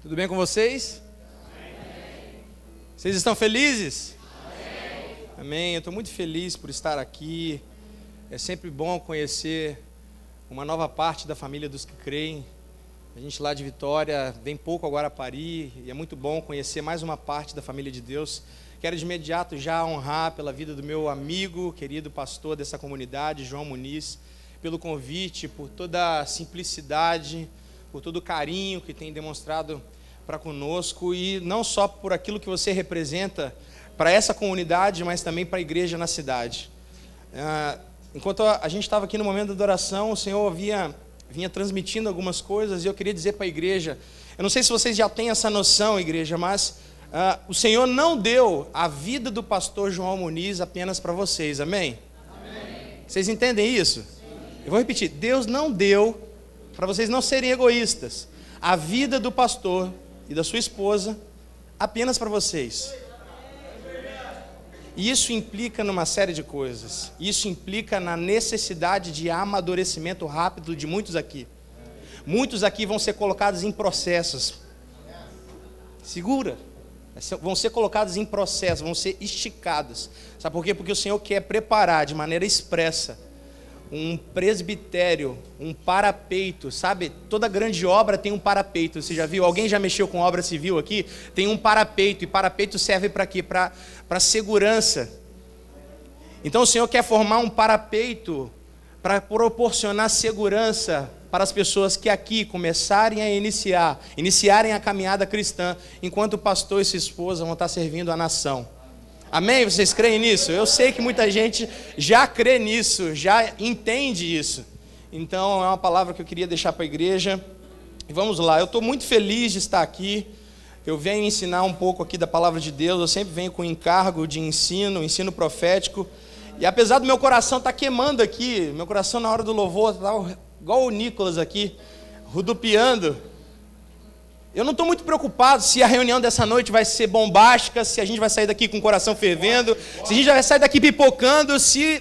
Tudo bem com vocês? Amém. Vocês estão felizes? Amém. Amém. Eu estou muito feliz por estar aqui. É sempre bom conhecer uma nova parte da família dos que creem. A gente lá de Vitória vem pouco a Guarapari e é muito bom conhecer mais uma parte da família de Deus. Quero de imediato já honrar pela vida do meu amigo, querido pastor dessa comunidade, João Muniz, pelo convite, por toda a simplicidade, por todo o carinho que tem demonstrado para conosco e não só por aquilo que você representa para essa comunidade, mas também para a igreja na cidade. Enquanto a gente estava aqui no momento da adoração, o Senhor vinha transmitindo algumas coisas e eu queria dizer para a igreja, eu não sei se vocês já têm essa noção, igreja, mas o Senhor não deu a vida do pastor João Muniz apenas para vocês, amém? Amém. Vocês entendem isso? Sim. Eu vou repetir, Deus não deu, para vocês não serem egoístas, a vida do pastor e da sua esposa apenas para vocês. E isso implica numa série de coisas. Isso implica na necessidade de amadurecimento rápido de muitos aqui. Muitos aqui vão ser colocados em processos. Segura. Vão ser colocados em processos, vão ser esticados. Sabe por quê? Porque o Senhor quer preparar de maneira expressa um presbitério, um parapeito, sabe? Toda grande obra tem um parapeito, você já viu? Alguém já mexeu com obra civil aqui? Tem um parapeito, e parapeito serve para quê? Para segurança. Então o Senhor quer formar um parapeito para proporcionar segurança para as pessoas que aqui começarem a iniciarem a caminhada cristã, enquanto o pastor e sua esposa vão estar servindo a nação. Amém? Vocês creem nisso? Eu sei que muita gente já crê nisso, já entende isso. Então é uma palavra que eu queria deixar para a igreja. E vamos lá, eu estou muito feliz de estar aqui. Eu venho ensinar um pouco aqui da palavra de Deus. Eu sempre venho com encargo de ensino profético. E apesar do meu coração estar queimando aqui, meu coração na hora do louvor está igual o Nicolas aqui, rodopiando. Eu não estou muito preocupado se a reunião dessa noite vai ser bombástica, se a gente vai sair daqui com o coração fervendo, se a gente vai sair daqui pipocando, se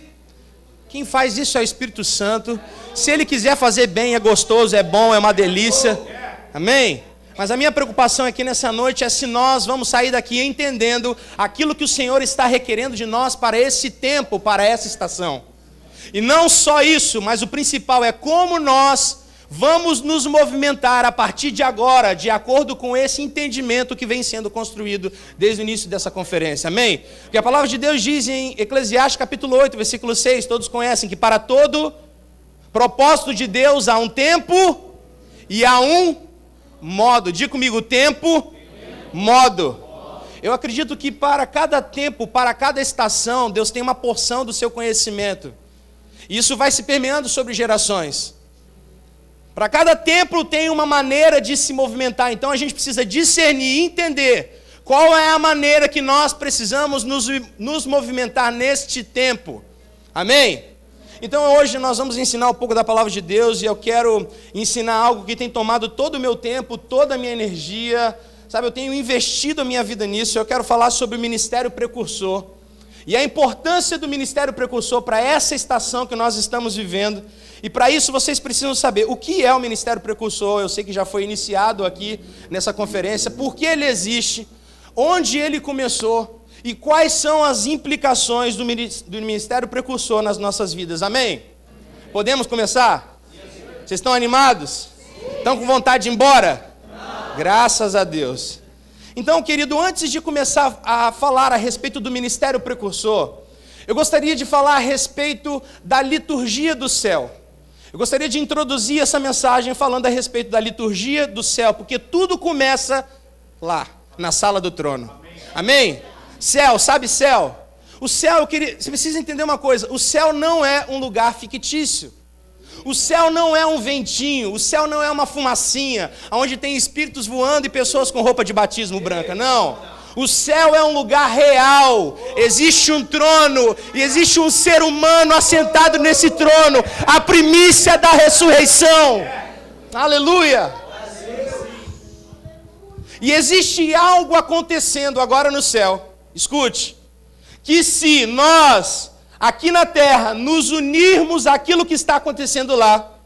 quem faz isso é o Espírito Santo. Se Ele quiser fazer bem, é gostoso, é bom, é uma delícia. Amém? Mas a minha preocupação aqui nessa noite é se nós vamos sair daqui entendendo aquilo que o Senhor está requerendo de nós para esse tempo, para essa estação. E não só isso, mas o principal é como nós vamos nos movimentar a partir de agora, de acordo com esse entendimento que vem sendo construído desde o início dessa conferência. Amém? Porque a palavra de Deus diz em Eclesiastes capítulo 8, versículo 6, todos conhecem, que para todo propósito de Deus há um tempo e há um modo. Diga comigo, tempo, modo. Eu acredito que para cada tempo, para cada estação, Deus tem uma porção do seu conhecimento. E isso vai se permeando sobre gerações. Para cada templo tem uma maneira de se movimentar, então a gente precisa discernir e entender qual é a maneira que nós precisamos nos movimentar neste tempo. Amém? Então hoje nós vamos ensinar um pouco da palavra de Deus e eu quero ensinar algo que tem tomado todo o meu tempo, toda a minha energia, sabe? Eu tenho investido a minha vida nisso, eu quero falar sobre o ministério precursor e a importância do ministério precursor para essa estação que nós estamos vivendo. E para isso vocês precisam saber o que é o ministério precursor. Eu sei que já foi iniciado aqui nessa conferência, por que ele existe, onde ele começou e quais são as implicações do ministério precursor nas nossas vidas. Amém? Podemos começar? Vocês estão animados? Estão com vontade de ir embora? Graças a Deus. Então, querido, antes de começar a falar a respeito do ministério precursor, eu gostaria de falar a respeito da liturgia do céu. Eu gostaria de introduzir essa mensagem falando a respeito da liturgia do céu, porque tudo começa lá, na sala do trono. Amém? Céu, sabe céu? O céu, você precisa entender uma coisa, o céu não é um lugar fictício. O céu não é um ventinho, o céu não é uma fumacinha, onde tem espíritos voando e pessoas com roupa de batismo branca, não. O céu é um lugar real, existe um trono e existe um ser humano assentado nesse trono, a primícia da ressurreição. Aleluia! E existe algo acontecendo agora no céu, escute, que se nós, aqui na terra, nos unirmos àquilo que está acontecendo lá,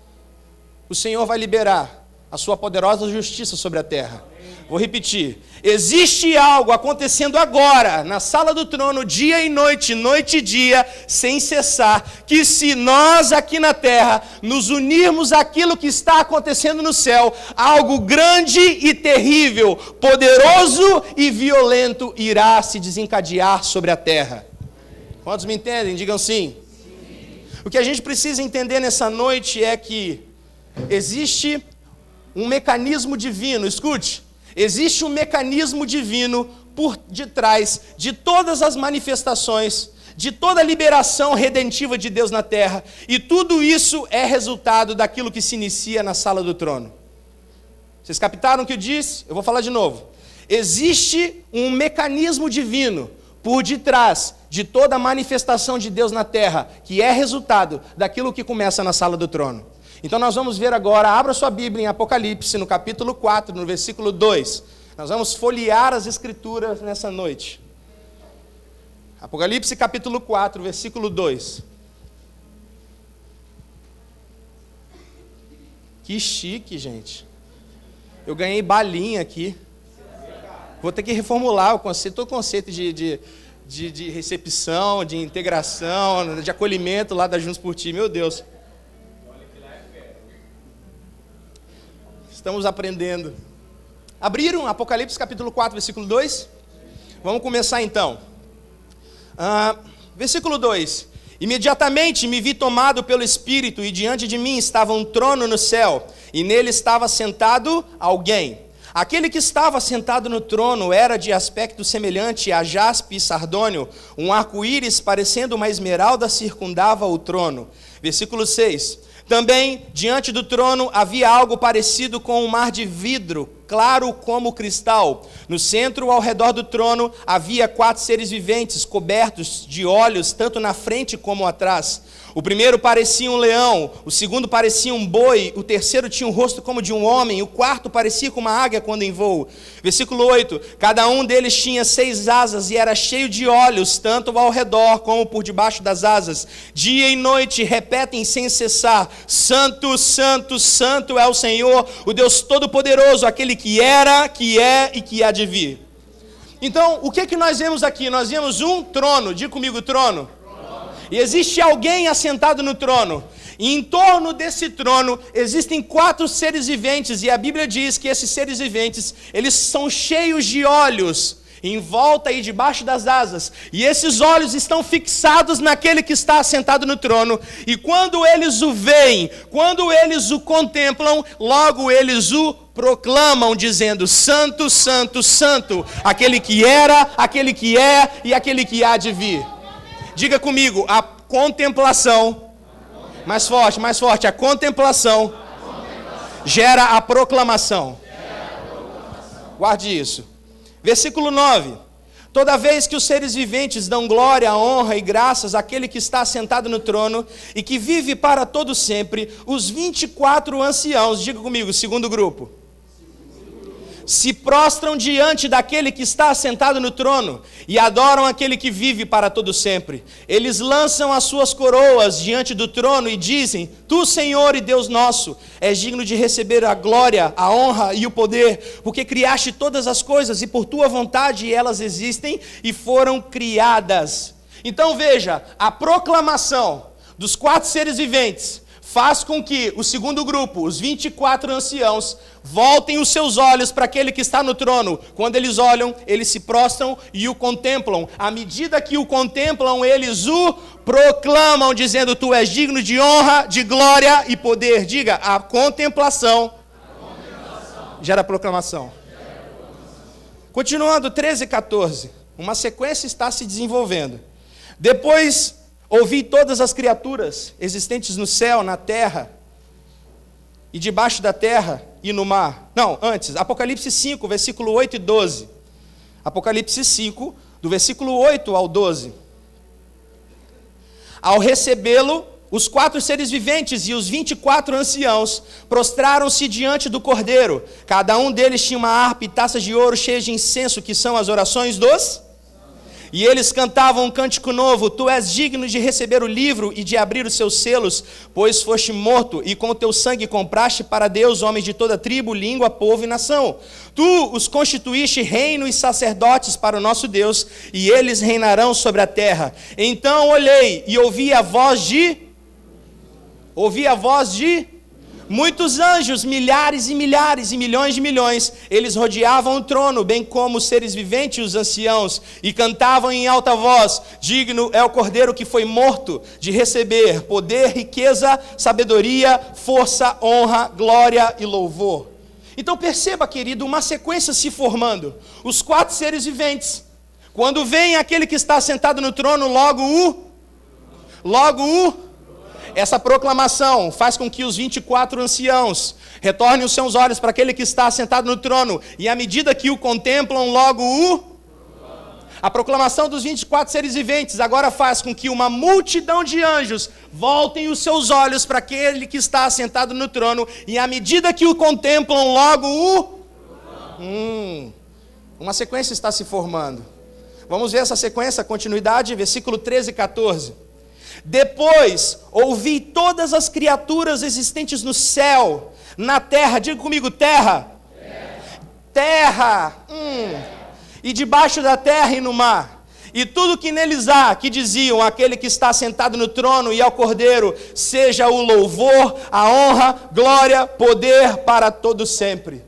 o Senhor vai liberar a sua poderosa justiça sobre a terra. Vou repetir. Existe algo acontecendo agora, na sala do trono, dia e noite, noite e dia, sem cessar, que se nós aqui na terra nos unirmos àquilo que está acontecendo no céu, algo grande e terrível, poderoso e violento irá se desencadear sobre a terra. Quantos me entendem? Digam sim. O que a gente precisa entender nessa noite é que existe um mecanismo divino, escute, existe um mecanismo divino por detrás de todas as manifestações, de toda a liberação redentiva de Deus na terra, e tudo isso é resultado daquilo que se inicia na sala do trono. Vocês captaram o que eu disse? Eu vou falar de novo. Existe um mecanismo divino por detrás de toda a manifestação de Deus na terra, que é resultado daquilo que começa na sala do trono. Então nós vamos ver agora, abra sua Bíblia em Apocalipse, no capítulo 4, no versículo 2. Nós vamos folhear as Escrituras nessa noite. Apocalipse capítulo 4, versículo 2. Que chique, gente. Eu ganhei balinha aqui. Vou ter que reformular o conceito, todo o conceito de recepção, de integração, de acolhimento lá da Juntos por Ti. Meu Deus. Estamos aprendendo. Abriram Apocalipse capítulo 4, versículo 2? Vamos começar então. Versículo 2. Imediatamente me vi tomado pelo Espírito, e diante de mim estava um trono no céu, e nele estava sentado alguém. Aquele que estava sentado no trono era de aspecto semelhante a jaspe e sardônio, um arco-íris parecendo uma esmeralda circundava o trono. Versículo 6. Também, diante do trono, havia algo parecido com um mar de vidro, claro como cristal. No centro, ao redor do trono, havia 4 seres viventes, cobertos de olhos, tanto na frente como atrás. O primeiro parecia um leão, o segundo parecia um boi, o terceiro tinha um rosto como de um homem, o quarto parecia como uma águia quando em voo. Versículo 8, cada um deles tinha 6 asas e era cheio de olhos, tanto ao redor como por debaixo das asas. Dia e noite repetem sem cessar, Santo, Santo, Santo é o Senhor, o Deus Todo-Poderoso, aquele que era, que é e que há de vir. Então, o que nós vemos aqui? Nós vemos um trono, diga comigo trono. E existe alguém assentado no trono. E em torno desse trono existem 4 seres viventes. E a Bíblia diz que esses seres viventes, eles são cheios de olhos em volta e debaixo das asas. E esses olhos estão fixados naquele que está assentado no trono. E quando eles o veem, quando eles o contemplam, logo eles o proclamam, dizendo: Santo, Santo, Santo, aquele que era, aquele que é e aquele que há de vir. Diga comigo, a contemplação, mais forte, a contemplação gera a proclamação. Guarde isso. Versículo 9. Toda vez que os seres viventes dão glória, honra e graças àquele que está sentado no trono e que vive para todo sempre, os 24 anciãos, diga comigo, segundo grupo, se prostram diante daquele que está assentado no trono e adoram aquele que vive para todo sempre. Eles lançam as suas coroas diante do trono e dizem: Tu, Senhor e Deus nosso, és digno de receber a glória, a honra e o poder, porque criaste todas as coisas e por tua vontade elas existem e foram criadas. Então veja, a proclamação dos 4 seres viventes faz com que o segundo grupo, os 24 anciãos, voltem os seus olhos para aquele que está no trono. Quando eles olham, eles se prostram e o contemplam. À medida que o contemplam, eles o proclamam, dizendo: Tu és digno de honra, de glória e poder. Diga, a contemplação gera proclamação. Continuando, 13 e 14. Uma sequência está se desenvolvendo. Depois ouvi todas as criaturas existentes no céu, na terra, e debaixo da terra e no mar. Não, antes, Apocalipse 5, versículo 8 e 12. Apocalipse 5, do versículo 8 ao 12. Ao recebê-lo, os 4 seres viventes e os 24 anciãos prostraram-se diante do Cordeiro. Cada um deles tinha uma harpa e taças de ouro cheias de incenso, que são as orações dos... E eles cantavam um cântico novo: Tu és digno de receber o livro e de abrir os seus selos, pois foste morto, e com o teu sangue compraste para Deus homens de toda tribo, língua, povo e nação. Tu os constituíste reino e sacerdotes para o nosso Deus, e eles reinarão sobre a terra. Então olhei e ouvi a voz de muitos anjos, milhares e milhares e milhões de milhões. Eles rodeavam o trono, bem como os seres viventes e os anciãos, e cantavam em alta voz: Digno é o Cordeiro que foi morto de receber poder, riqueza, sabedoria, força, honra, glória e louvor. Então perceba, querido, uma sequência se formando. Os 4 seres viventes. Quando vem aquele que está sentado no trono, essa proclamação faz com que os 24 anciãos retornem os seus olhos para aquele que está sentado no trono, e à medida que o contemplam, a proclamação dos 24 seres viventes agora faz com que uma multidão de anjos voltem os seus olhos para aquele que está sentado no trono, e à medida que o contemplam, uma sequência está se formando. Vamos ver essa sequência, continuidade, versículo 13 e 14. Depois ouvi todas as criaturas existentes no céu, na terra, diga comigo, terra. E debaixo da terra e no mar, e tudo que neles há, que diziam: aquele que está sentado no trono e ao Cordeiro, seja o louvor, a honra, glória, poder para todo sempre.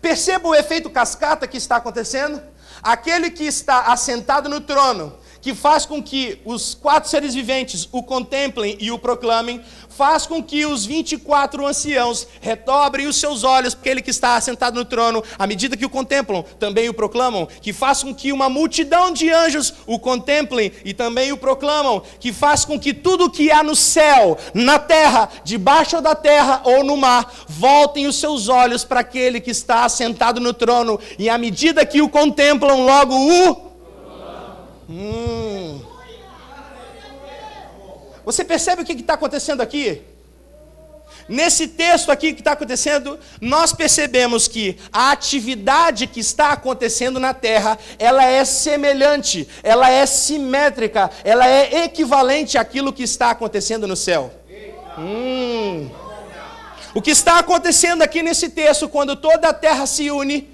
Perceba o efeito cascata que está acontecendo? Aquele que está assentado no trono, que faz com que os 4 seres viventes o contemplem e o proclamem, faz com que os 24 anciãos redobrem os seus olhos para aquele que está assentado no trono, à medida que o contemplam, também o proclamam, que faz com que uma multidão de anjos o contemplem e também o proclamam, que faz com que tudo que há no céu, na terra, debaixo da terra ou no mar, voltem os seus olhos para aquele que está assentado no trono, e à medida que o contemplam, Você percebe o que está acontecendo aqui? Nesse texto aqui que está acontecendo, nós percebemos que a atividade que está acontecendo na terra, ela é semelhante, ela é simétrica, ela é equivalente àquilo que está acontecendo no céu. O que está acontecendo aqui nesse texto, quando toda a terra se une,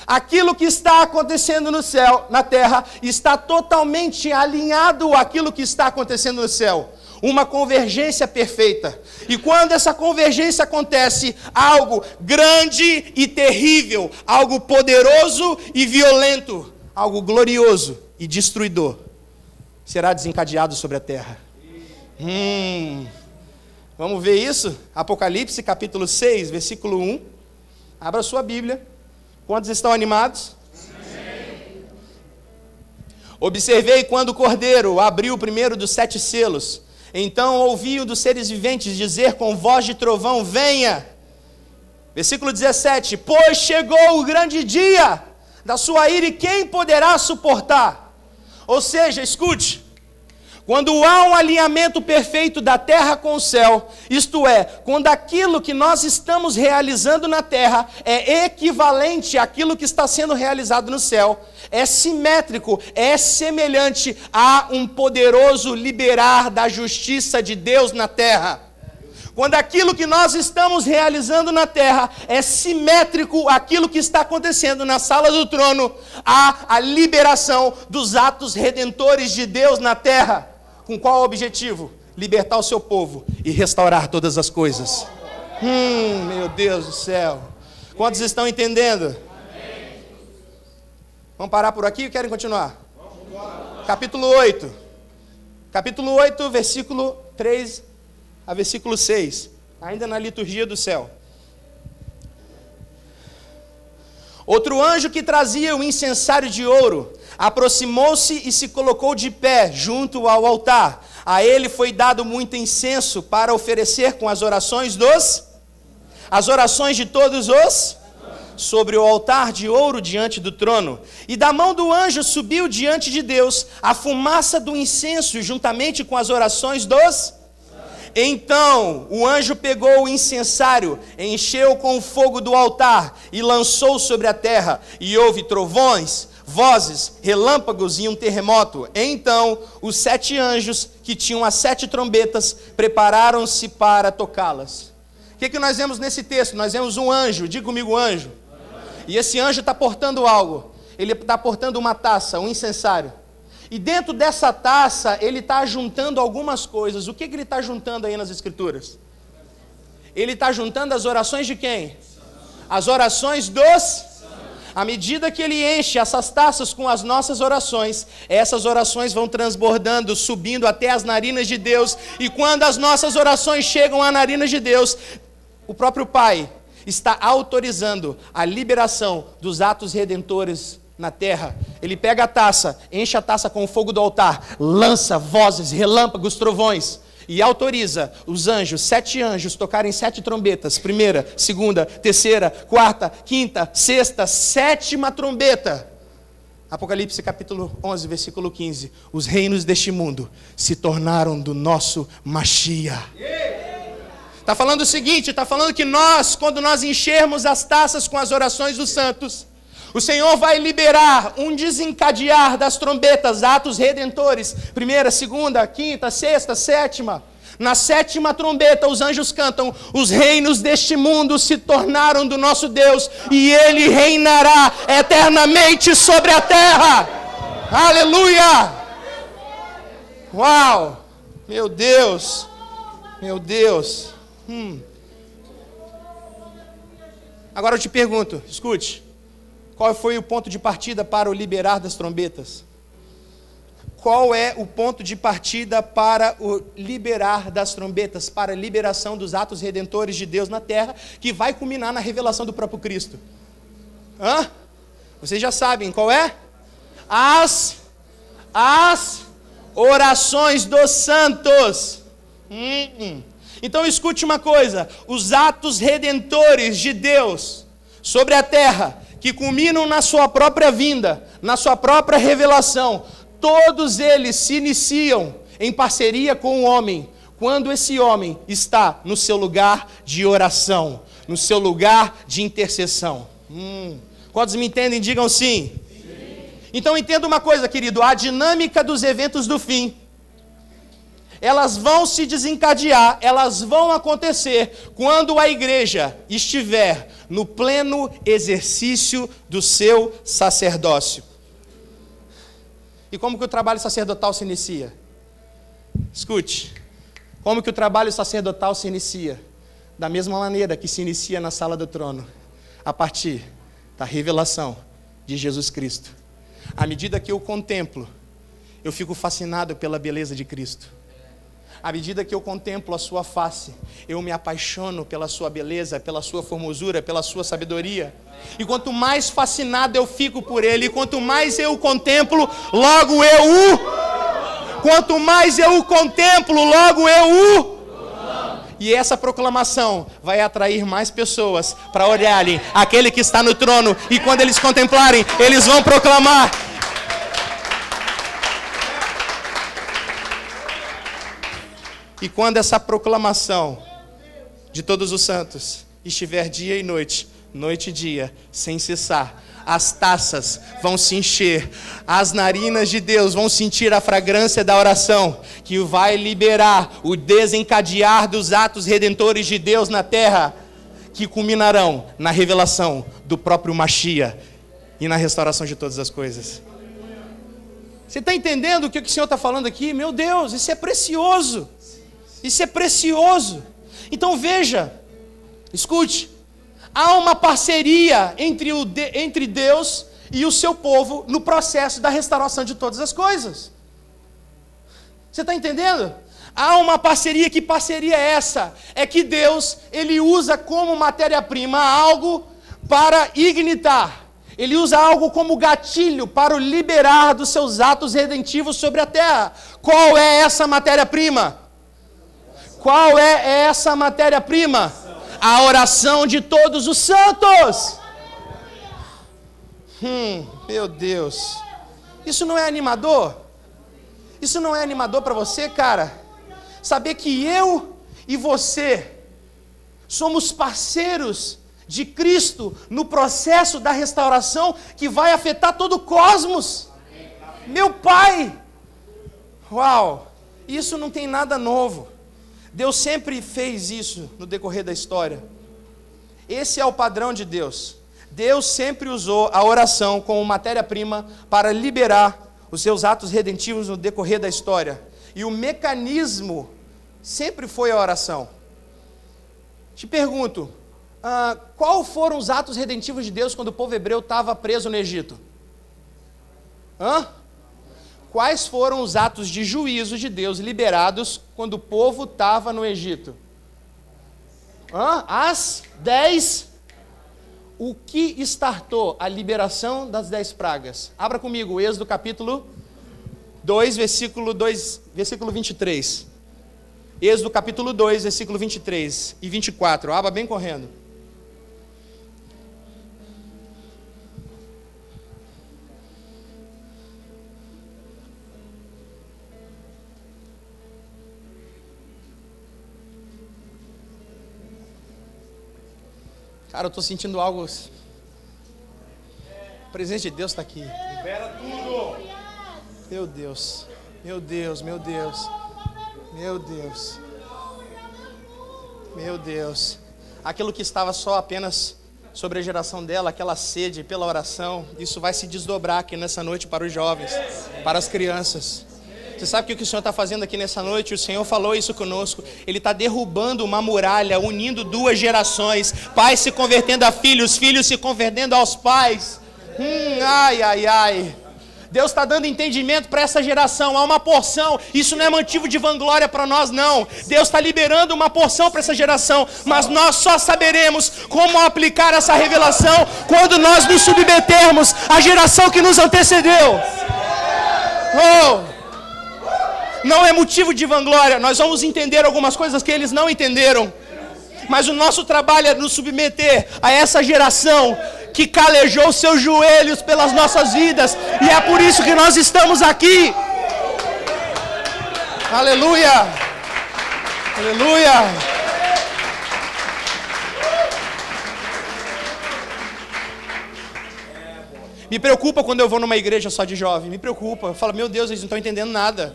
aquilo que está acontecendo no céu, na terra, está totalmente alinhado àquilo que está acontecendo no céu. Uma convergência perfeita. E quando essa convergência acontece, algo grande e terrível, algo poderoso e violento, algo glorioso e destruidor, será desencadeado sobre a terra. Vamos ver isso? Apocalipse capítulo 6, versículo 1. Abra sua Bíblia. Quantos estão animados? Amém. Observei quando o Cordeiro abriu o primeiro dos 7 selos. Então ouvi um dos seres viventes dizer com voz de trovão: venha. Versículo 17. Pois chegou o grande dia da sua ira, e quem poderá suportar? Ou seja, escute. Quando há um alinhamento perfeito da terra com o céu, isto é, quando aquilo que nós estamos realizando na terra é equivalente àquilo que está sendo realizado no céu, é simétrico, é semelhante a um poderoso liberar da justiça de Deus na terra. Quando aquilo que nós estamos realizando na terra é simétrico àquilo que está acontecendo na sala do trono, há a liberação dos atos redentores de Deus na terra. Com qual objetivo? Libertar o seu povo e restaurar todas as coisas. Meu Deus do céu. Quantos estão entendendo? Vamos parar por aqui ou querem continuar? Capítulo 8. Capítulo 8, versículo 3 a versículo 6. Ainda na liturgia do céu. Outro anjo que trazia o incensário de ouro aproximou-se e se colocou de pé junto ao altar. A ele foi dado muito incenso para oferecer com as orações de todos os sobre o altar de ouro diante do trono. E da mão do anjo subiu diante de Deus a fumaça do incenso juntamente com as orações dos. Então o anjo pegou o incensário, encheu com o fogo do altar e lançou sobre a terra, e houve trovões, vozes, relâmpagos e um terremoto. Então, os 7 anjos que tinham as 7 trombetas prepararam-se para tocá-las. O que nós vemos nesse texto? Nós vemos um anjo, diga comigo anjo. E esse anjo está portando algo. Ele está portando uma taça, um incensário. E dentro dessa taça, ele está juntando algumas coisas. O que ele está juntando aí nas Escrituras? Ele está juntando as orações de quem? As orações dos... À medida que ele enche essas taças com as nossas orações, essas orações vão transbordando, subindo até as narinas de Deus. E quando as nossas orações chegam às narinas de Deus, o próprio Pai está autorizando a liberação dos atos redentores na terra. Ele pega a taça, enche a taça com o fogo do altar, lança vozes, relâmpagos, trovões, e autoriza os anjos, 7 anjos, tocarem 7 trombetas. 1ª, 2ª, 3ª, 4ª, 5ª, 6ª, 7ª trombeta. Apocalipse capítulo 11, versículo 15. Os reinos deste mundo se tornaram do nosso Mashiach. Está falando o seguinte, está falando que nós, quando nós enchermos as taças com as orações dos santos, o Senhor vai liberar um desencadear das trombetas, atos redentores. 1ª, 2ª, 5ª, 6ª, 7ª. Na 7ª trombeta, os anjos cantam: os reinos deste mundo se tornaram do nosso Deus, e Ele reinará eternamente sobre a terra. Aleluia! Uau! Meu Deus! Meu Deus! Agora eu te pergunto, escute. Qual foi o ponto de partida para o liberar das trombetas? Qual é o ponto de partida para o liberar das trombetas, para a liberação dos atos redentores de Deus na terra, que vai culminar na revelação do próprio Cristo? Vocês já sabem qual é? As orações dos santos. Então escute uma coisa: os atos redentores de Deus sobre a terra, que culminam na sua própria vinda, na sua própria revelação, todos eles se iniciam em parceria com o homem, quando esse homem está no seu lugar de oração, no seu lugar de intercessão. Quantos me entendem? Digam sim. Então entenda uma coisa, querido: a dinâmica dos eventos do fim, elas vão se desencadear, elas vão acontecer quando a igreja estiver no pleno exercício do seu sacerdócio. E como que o trabalho sacerdotal se inicia? Escute, como que o trabalho sacerdotal se inicia? Da mesma maneira que se inicia na sala do trono, a partir da revelação de Jesus Cristo. À medida que eu contemplo, eu fico fascinado pela beleza de Cristo. À medida que eu contemplo a sua face, eu me apaixono pela sua beleza, pela sua formosura, pela sua sabedoria. E quanto mais fascinado eu fico por Ele, quanto mais eu o contemplo, logo eu o... Quanto mais eu o contemplo, logo eu o... E essa proclamação vai atrair mais pessoas para olharem aquele que está no trono. E quando eles contemplarem, eles vão proclamar. E quando essa proclamação de todos os santos estiver dia e noite, noite e dia, sem cessar, as taças vão se encher, as narinas de Deus vão sentir a fragrância da oração, que vai liberar o desencadear dos atos redentores de Deus na terra, que culminarão na revelação do próprio Mashiach e na restauração de todas as coisas. Você está entendendo o que o Senhor está falando aqui? Meu Deus, isso é precioso. Isso é precioso. Então veja, escute, há uma parceria entre Deus e o seu povo no processo da restauração de todas as coisas. Você está entendendo? Há uma parceria. Que parceria é essa? É que Deus, Ele usa como matéria-prima algo para ignitar. Ele usa algo como gatilho para o liberar dos seus atos redentivos sobre a terra. Qual é essa matéria-prima? Qual é essa matéria-prima? A oração de todos os santos. Meu Deus. Isso não é animador? Isso não é animador para você, cara? Saber que eu e você somos parceiros de Cristo no processo da restauração que vai afetar todo o cosmos. Meu Pai! Uau! Isso não tem nada novo. Deus sempre fez isso no decorrer da história. Esse é o padrão de Deus. Deus sempre usou a oração como matéria-prima para liberar os seus atos redentivos no decorrer da história. E o mecanismo sempre foi a oração. Te pergunto, qual foram os atos redentivos de Deus quando o povo hebreu estava preso no Egito? Quais foram os atos de juízo de Deus liberados quando o povo estava no Egito? As 10. O que startou a liberação das 10 pragas? Abra comigo, Êxodo capítulo 2, versículo 23. Êxodo capítulo 2, versículo 23 e 24. Abra bem correndo. Cara, eu estou sentindo algo. O presente de Deus está aqui. Libera tudo. Meu Deus, meu Deus, meu Deus, meu Deus, meu Deus. Aquilo que estava só apenas sobre a geração dela, aquela sede pela oração, isso vai se desdobrar aqui nessa noite para os jovens, para as crianças. Você sabe o que o Senhor está fazendo aqui nessa noite? O Senhor falou isso conosco. Ele está derrubando uma muralha, unindo duas gerações. Pais se convertendo a filhos, filhos se convertendo aos pais. Ai, ai, ai. Deus está dando entendimento para essa geração. Há uma porção. Isso não é motivo de vanglória para nós, não. Deus está liberando uma porção para essa geração. Mas nós só saberemos como aplicar essa revelação quando nós nos submetermos à geração que nos antecedeu. Não é motivo de vanglória. Nós vamos entender algumas coisas que eles não entenderam. Mas o nosso trabalho é nos submeter a essa geração que calejou seus joelhos pelas nossas vidas. E é por isso que nós estamos aqui. Aleluia! Aleluia! Me preocupa quando eu vou numa igreja só de jovem. Me preocupa. Eu falo, meu Deus, eles não estão entendendo nada.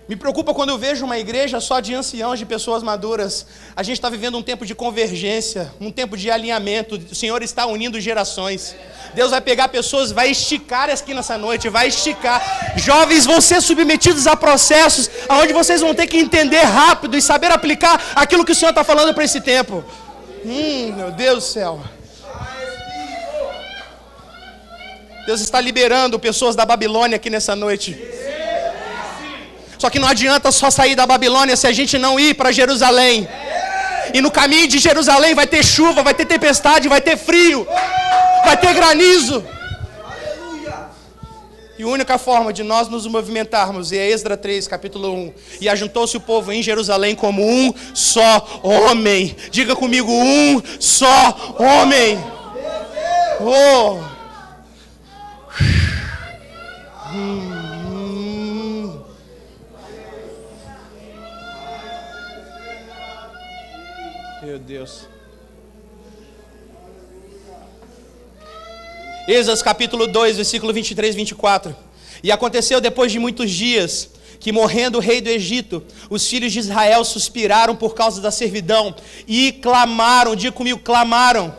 Me preocupa quando eu vejo uma igreja só de anciãos, de pessoas maduras. A gente está vivendo um tempo de convergência, um tempo de alinhamento. O Senhor está unindo gerações. Deus vai pegar pessoas, vai esticar aqui nessa noite, vai esticar. Jovens vão ser submetidos a processos onde vocês vão ter que entender rápido e saber aplicar aquilo que o Senhor está falando para esse tempo. Meu Deus do céu. Deus está liberando pessoas da Babilônia aqui nessa noite. Só que não adianta só sair da Babilônia se a gente não ir para Jerusalém. E no caminho de Jerusalém vai ter chuva, vai ter tempestade, vai ter frio, vai ter granizo. E a única forma de nós nos movimentarmos é Esdras 3, capítulo 1. E ajuntou-se o povo em Jerusalém como um só homem. Diga comigo, um só homem. Meu Deus. Esdras capítulo 2, versículo 23 e 24. E aconteceu depois de muitos dias, que morrendo o rei do Egito, os filhos de Israel suspiraram por causa da servidão, e clamaram, diga comigo, clamaram.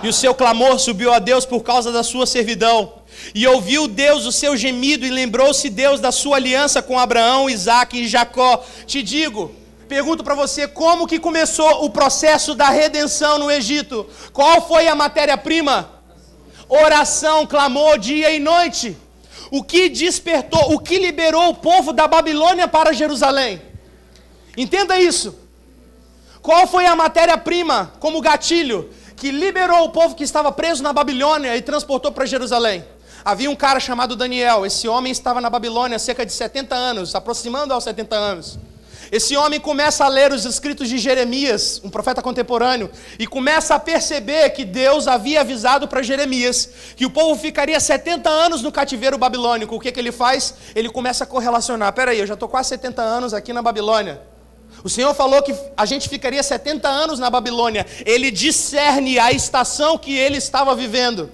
E o seu clamor subiu a Deus por causa da sua servidão. E ouviu Deus o seu gemido, e lembrou-se Deus da sua aliança com Abraão, Isaque e Jacó. Te digo, pergunto para você, como que começou o processo da redenção no Egito? Qual foi a matéria-prima? Oração, clamor, dia e noite. O que despertou, o que liberou o povo da Babilônia para Jerusalém? Entenda isso. Qual foi a matéria-prima, como gatilho, que liberou o povo que estava preso na Babilônia e transportou para Jerusalém? Havia um cara chamado Daniel. Esse homem estava na Babilônia há cerca de 70 anos, aproximando aos 70 anos. Esse homem começa a ler os escritos de Jeremias, um profeta contemporâneo, e começa a perceber que Deus havia avisado para Jeremias que o povo ficaria 70 anos no cativeiro babilônico. O que ele faz? Ele começa a correlacionar. Peraí, eu já estou quase 70 anos aqui na Babilônia. O Senhor falou que a gente ficaria 70 anos na Babilônia. Ele discerne a estação que ele estava vivendo.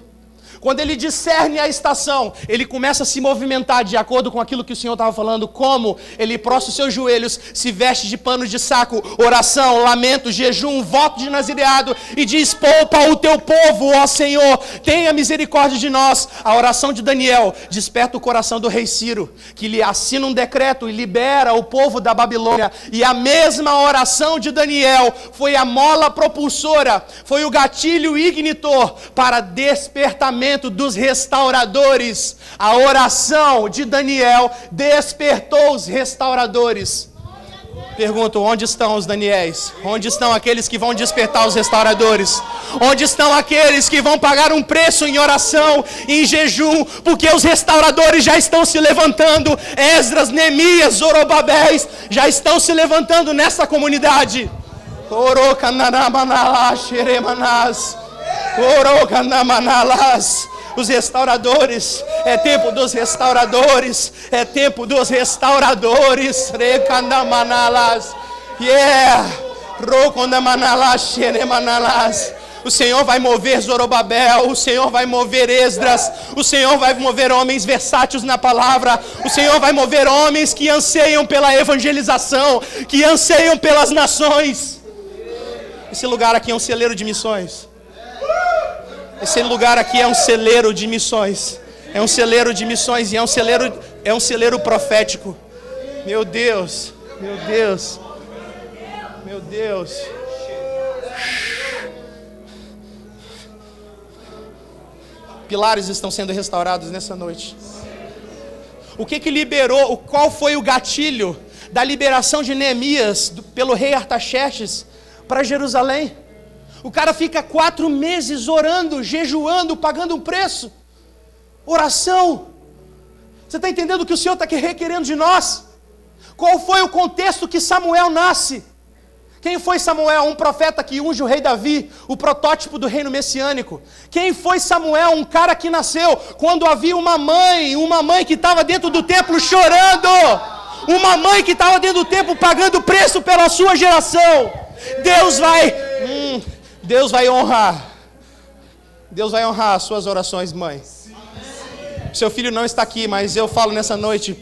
Quando ele discerne a estação, ele começa a se movimentar de acordo com aquilo que o Senhor estava falando. Como? Ele prostra os seus joelhos, se veste de pano de saco, oração, lamento, jejum, voto de nazireado, e diz: poupa o teu povo, ó Senhor, tenha misericórdia de nós. A oração de Daniel desperta o coração do rei Ciro, que lhe assina um decreto e libera o povo da Babilônia. E a mesma oração de Daniel foi a mola propulsora, foi o gatilho ignitor para despertamento dos restauradores. A oração de Daniel despertou os restauradores. Pergunto: onde estão os Daniéis? Onde estão aqueles que vão despertar os restauradores? Onde estão aqueles que vão pagar um preço em oração, em jejum? Porque os restauradores já estão se levantando. Esdras, Neemias, Zorobabéis já estão se levantando nessa comunidade. Os restauradores, é tempo dos restauradores, é tempo dos restauradores. O Senhor vai mover Zorobabel, o Senhor vai mover Esdras, o Senhor vai mover homens versáteis na palavra, o Senhor vai mover homens que anseiam pela evangelização, que anseiam pelas nações. Esse lugar aqui é um celeiro de missões. Esse lugar aqui é um celeiro de missões. É um celeiro de missões e é um celeiro profético. Meu Deus, meu Deus, meu Deus. Pilares estão sendo restaurados nessa noite. O que liberou, qual foi o gatilho da liberação de Neemias pelo rei Artaxerxes para Jerusalém? O cara fica 4 meses orando, jejuando, pagando um preço. Oração. Você está entendendo o que o Senhor está requerendo de nós? Qual foi o contexto que Samuel nasce? Quem foi Samuel? Um profeta que unge o rei Davi, o protótipo do reino messiânico. Quem foi Samuel? Um cara que nasceu quando havia uma mãe que estava dentro do templo chorando. Uma mãe que estava dentro do templo pagando preço pela sua geração. Deus vai honrar. Deus vai honrar as suas orações, mãe. Seu filho não está aqui, mas eu falo nessa noite.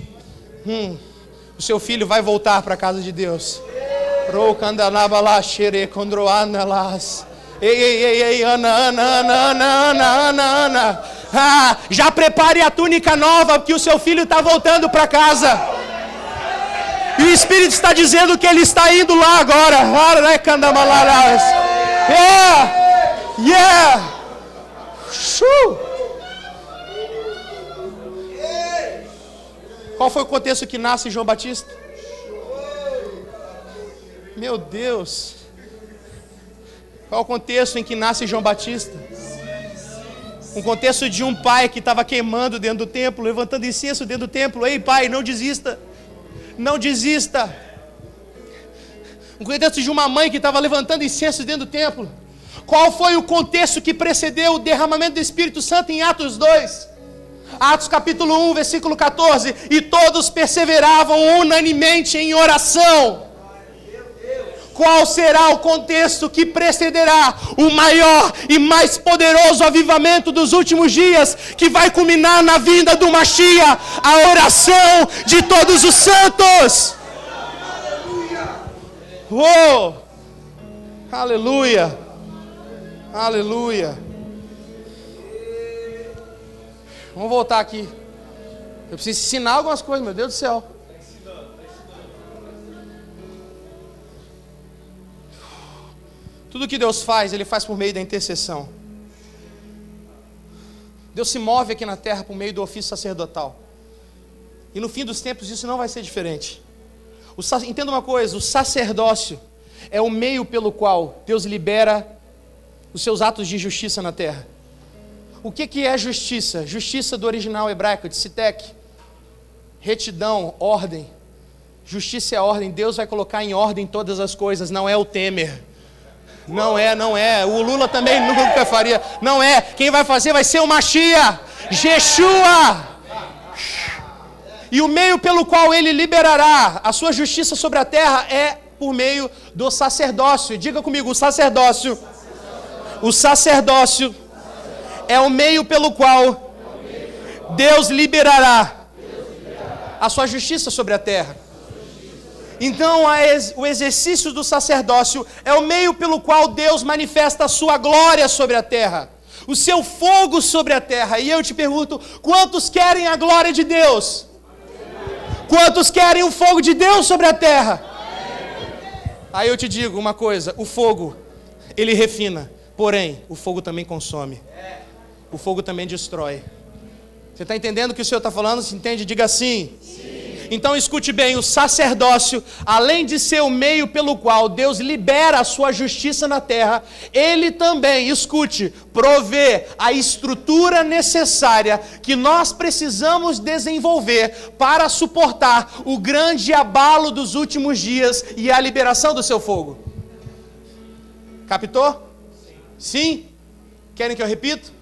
O seu filho vai voltar para a casa de Deus. Ei, Ana. Já prepare a túnica nova, porque o seu filho está voltando para casa. E o Espírito está dizendo que ele está indo lá agora. Qual foi o contexto que nasce João Batista? Meu Deus. Qual o contexto em que nasce João Batista? Um contexto de um pai que estava queimando dentro do templo, levantando incenso dentro do templo. Ei, pai, não desista. Não desista. Um contexto de uma mãe que estava levantando incenso dentro do templo. Qual foi o contexto que precedeu o derramamento do Espírito Santo em Atos 2? Atos capítulo 1, versículo 14. E todos perseveravam unanimemente em oração. Qual será o contexto que precederá o maior e mais poderoso avivamento dos últimos dias, que vai culminar na vinda do Mashiach? A oração de todos os santos. Oh! Aleluia! Aleluia! Vamos voltar aqui. Eu preciso ensinar algumas coisas, meu Deus do céu. Tudo que Deus faz, Ele faz por meio da intercessão. Deus se move aqui na terra por meio do ofício sacerdotal. E no fim dos tempos isso não vai ser diferente. Entenda uma coisa, o sacerdócio é o meio pelo qual Deus libera os seus atos de justiça na terra. O que é justiça? Justiça do original hebraico, de Sitek. Retidão, ordem. Justiça é ordem. Deus vai colocar em ordem todas as coisas, não é o Temer. Não é. O Lula também nunca faria. Não é. Quem vai fazer vai ser o Mashiach. Yeshua. E o meio pelo qual ele liberará a sua justiça sobre a terra é por meio do sacerdócio. Diga comigo, o sacerdócio. O sacerdócio é o meio pelo qual Deus liberará a sua justiça sobre a terra. Então, o exercício do sacerdócio é o meio pelo qual Deus manifesta a sua glória sobre a terra, o seu fogo sobre a terra. E eu te pergunto, quantos querem a glória de Deus? Quantos querem o fogo de Deus sobre a terra? Aí eu te digo uma coisa, o fogo, ele refina, porém, o fogo também consome. O fogo também destrói. Você está entendendo o que o Senhor está falando? Se entende? Diga sim. Então escute bem, o sacerdócio, além de ser o meio pelo qual Deus libera a sua justiça na terra, ele também, escute, provê a estrutura necessária que nós precisamos desenvolver para suportar o grande abalo dos últimos dias e a liberação do seu fogo. Captou? Sim? Querem que eu repita?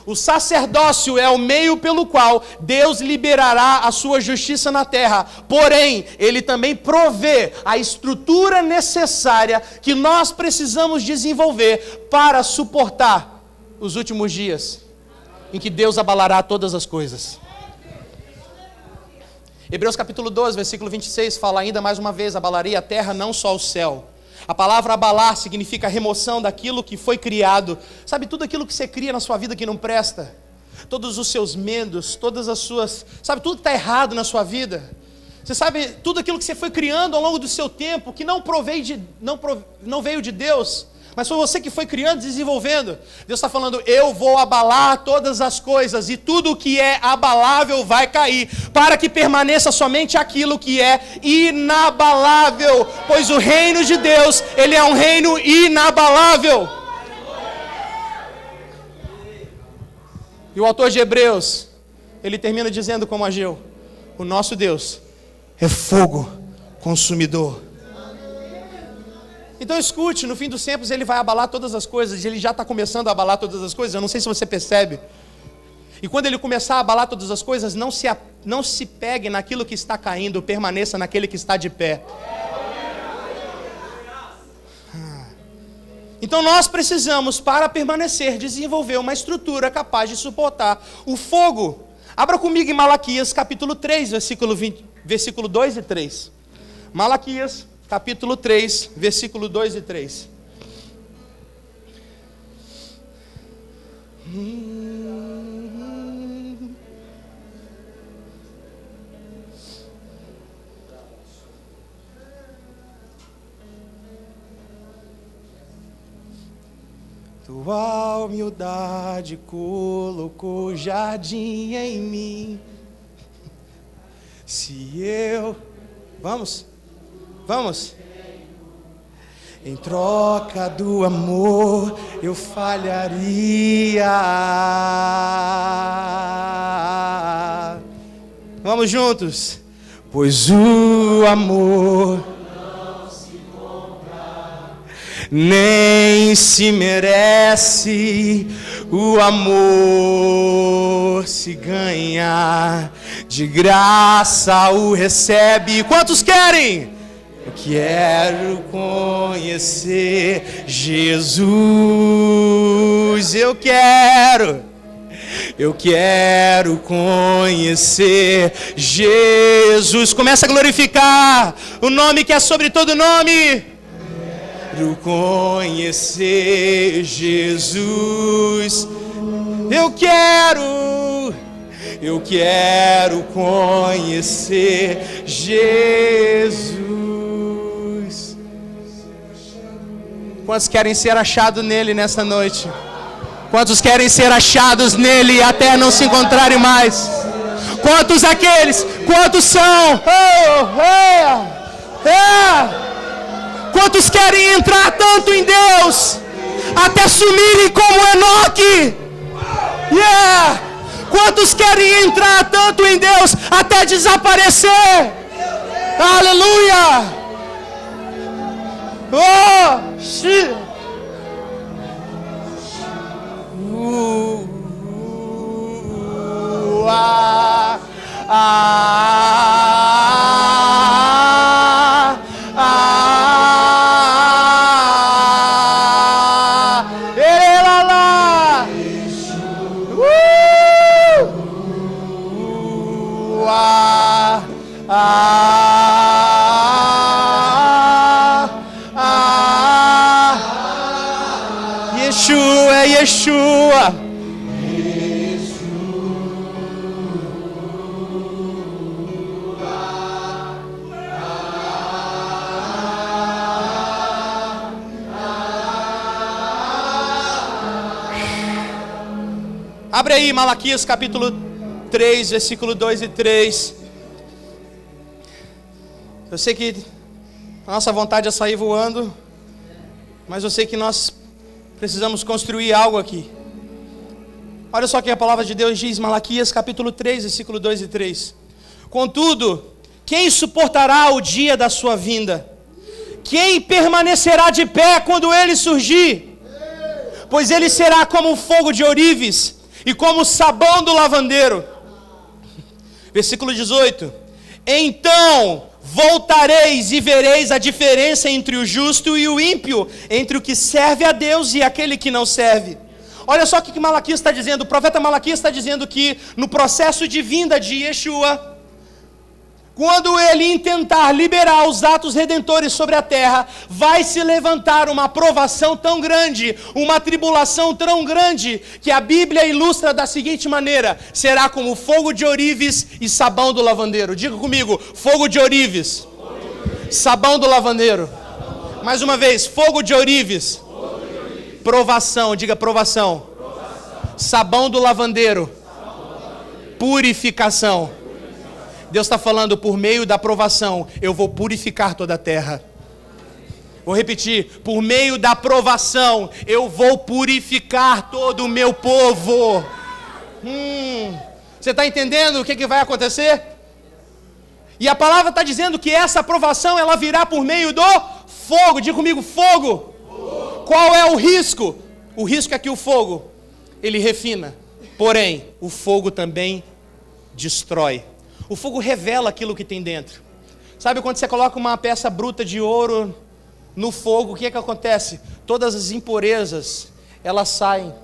O sacerdócio é o meio pelo qual Deus liberará a sua justiça na terra. Porém, ele também provê a estrutura necessária que nós precisamos desenvolver para suportar os últimos dias em que Deus abalará todas as coisas. Hebreus capítulo 12, versículo 26 fala ainda mais uma vez: abalaria a terra, não só o céu. A palavra abalar significa remoção daquilo que foi criado. Sabe, tudo aquilo que você cria na sua vida que não presta? Todos os seus medos, todas as suas... Sabe, tudo que está errado na sua vida? Você sabe, tudo aquilo que você foi criando ao longo do seu tempo, que não veio de Deus, mas foi você que foi criando, desenvolvendo. Deus está falando, eu vou abalar todas as coisas, e tudo que é abalável vai cair, para que permaneça somente aquilo que é inabalável, pois o reino de Deus, ele é um reino inabalável. E o autor de Hebreus, ele termina dizendo como Ageu: o nosso Deus é fogo consumidor. Então escute, no fim dos tempos ele vai abalar todas as coisas, e ele já está começando a abalar todas as coisas, eu não sei se você percebe. E quando ele começar a abalar todas as coisas, não se pegue naquilo que está caindo, permaneça naquele que está de pé. Então nós precisamos, para permanecer, desenvolver uma estrutura capaz de suportar o fogo. Abra comigo em Malaquias capítulo 3, versículo 2 e 3. Malaquias capítulo 3, versículo 2 e 3. Tua humildade colocou jardim em mim. Se eu... Vamos? Em troca do amor eu falharia. Vamos juntos. Pois o amor nem se merece, o amor se ganha, de graça o recebe. Quantos querem? Eu quero conhecer Jesus, eu quero conhecer Jesus. Começa a glorificar o nome que é sobre todo nome. Quero conhecer Jesus, eu quero conhecer Jesus. Quantos querem ser achados nele nesta noite? Quantos querem ser achados nele até não se encontrarem mais? Quantos são? Quantos querem entrar tanto em Deus até sumirem como Enoque? Quantos querem entrar tanto em Deus até desaparecer? Aleluia! Abre aí Malaquias capítulo 3, versículo 2 e 3. Eu sei que a nossa vontade é sair voando, mas eu sei que nós precisamos construir algo aqui. Olha só que a palavra de Deus diz, Malaquias capítulo 3, versículo 2 e 3. Contudo, quem suportará o dia da sua vinda? Quem permanecerá de pé quando ele surgir? Pois ele será como o fogo de ourives e como o sabão do lavandeiro. Versículo 18. Então voltareis e vereis a diferença entre o justo e o ímpio, entre o que serve a Deus e aquele que não serve. Olha só o que Malaquias está dizendo. O profeta Malaquias está dizendo que no processo de vinda de Yeshua, quando ele intentar liberar os atos redentores sobre a terra, vai se levantar uma provação tão grande, uma tribulação tão grande, que a Bíblia ilustra da seguinte maneira: será como fogo de ourives e sabão do lavandeiro. Diga comigo, fogo de ourives, sabão do lavandeiro. Mais uma vez, fogo de ourives, provação, diga provação. Sabão do lavandeiro, purificação. Deus está falando, por meio da provação, eu vou purificar toda a terra. Vou repetir, por meio da provação, eu vou purificar todo o meu povo. Você está entendendo o que vai acontecer? E a palavra está dizendo que essa provação, ela virá por meio do fogo. Diga comigo, fogo. Qual é o risco? O risco é que o fogo, ele refina. Porém, o fogo também destrói. O fogo revela aquilo que tem dentro. Sabe quando você coloca uma peça bruta de ouro no fogo, o que acontece? Todas as impurezas, elas saem.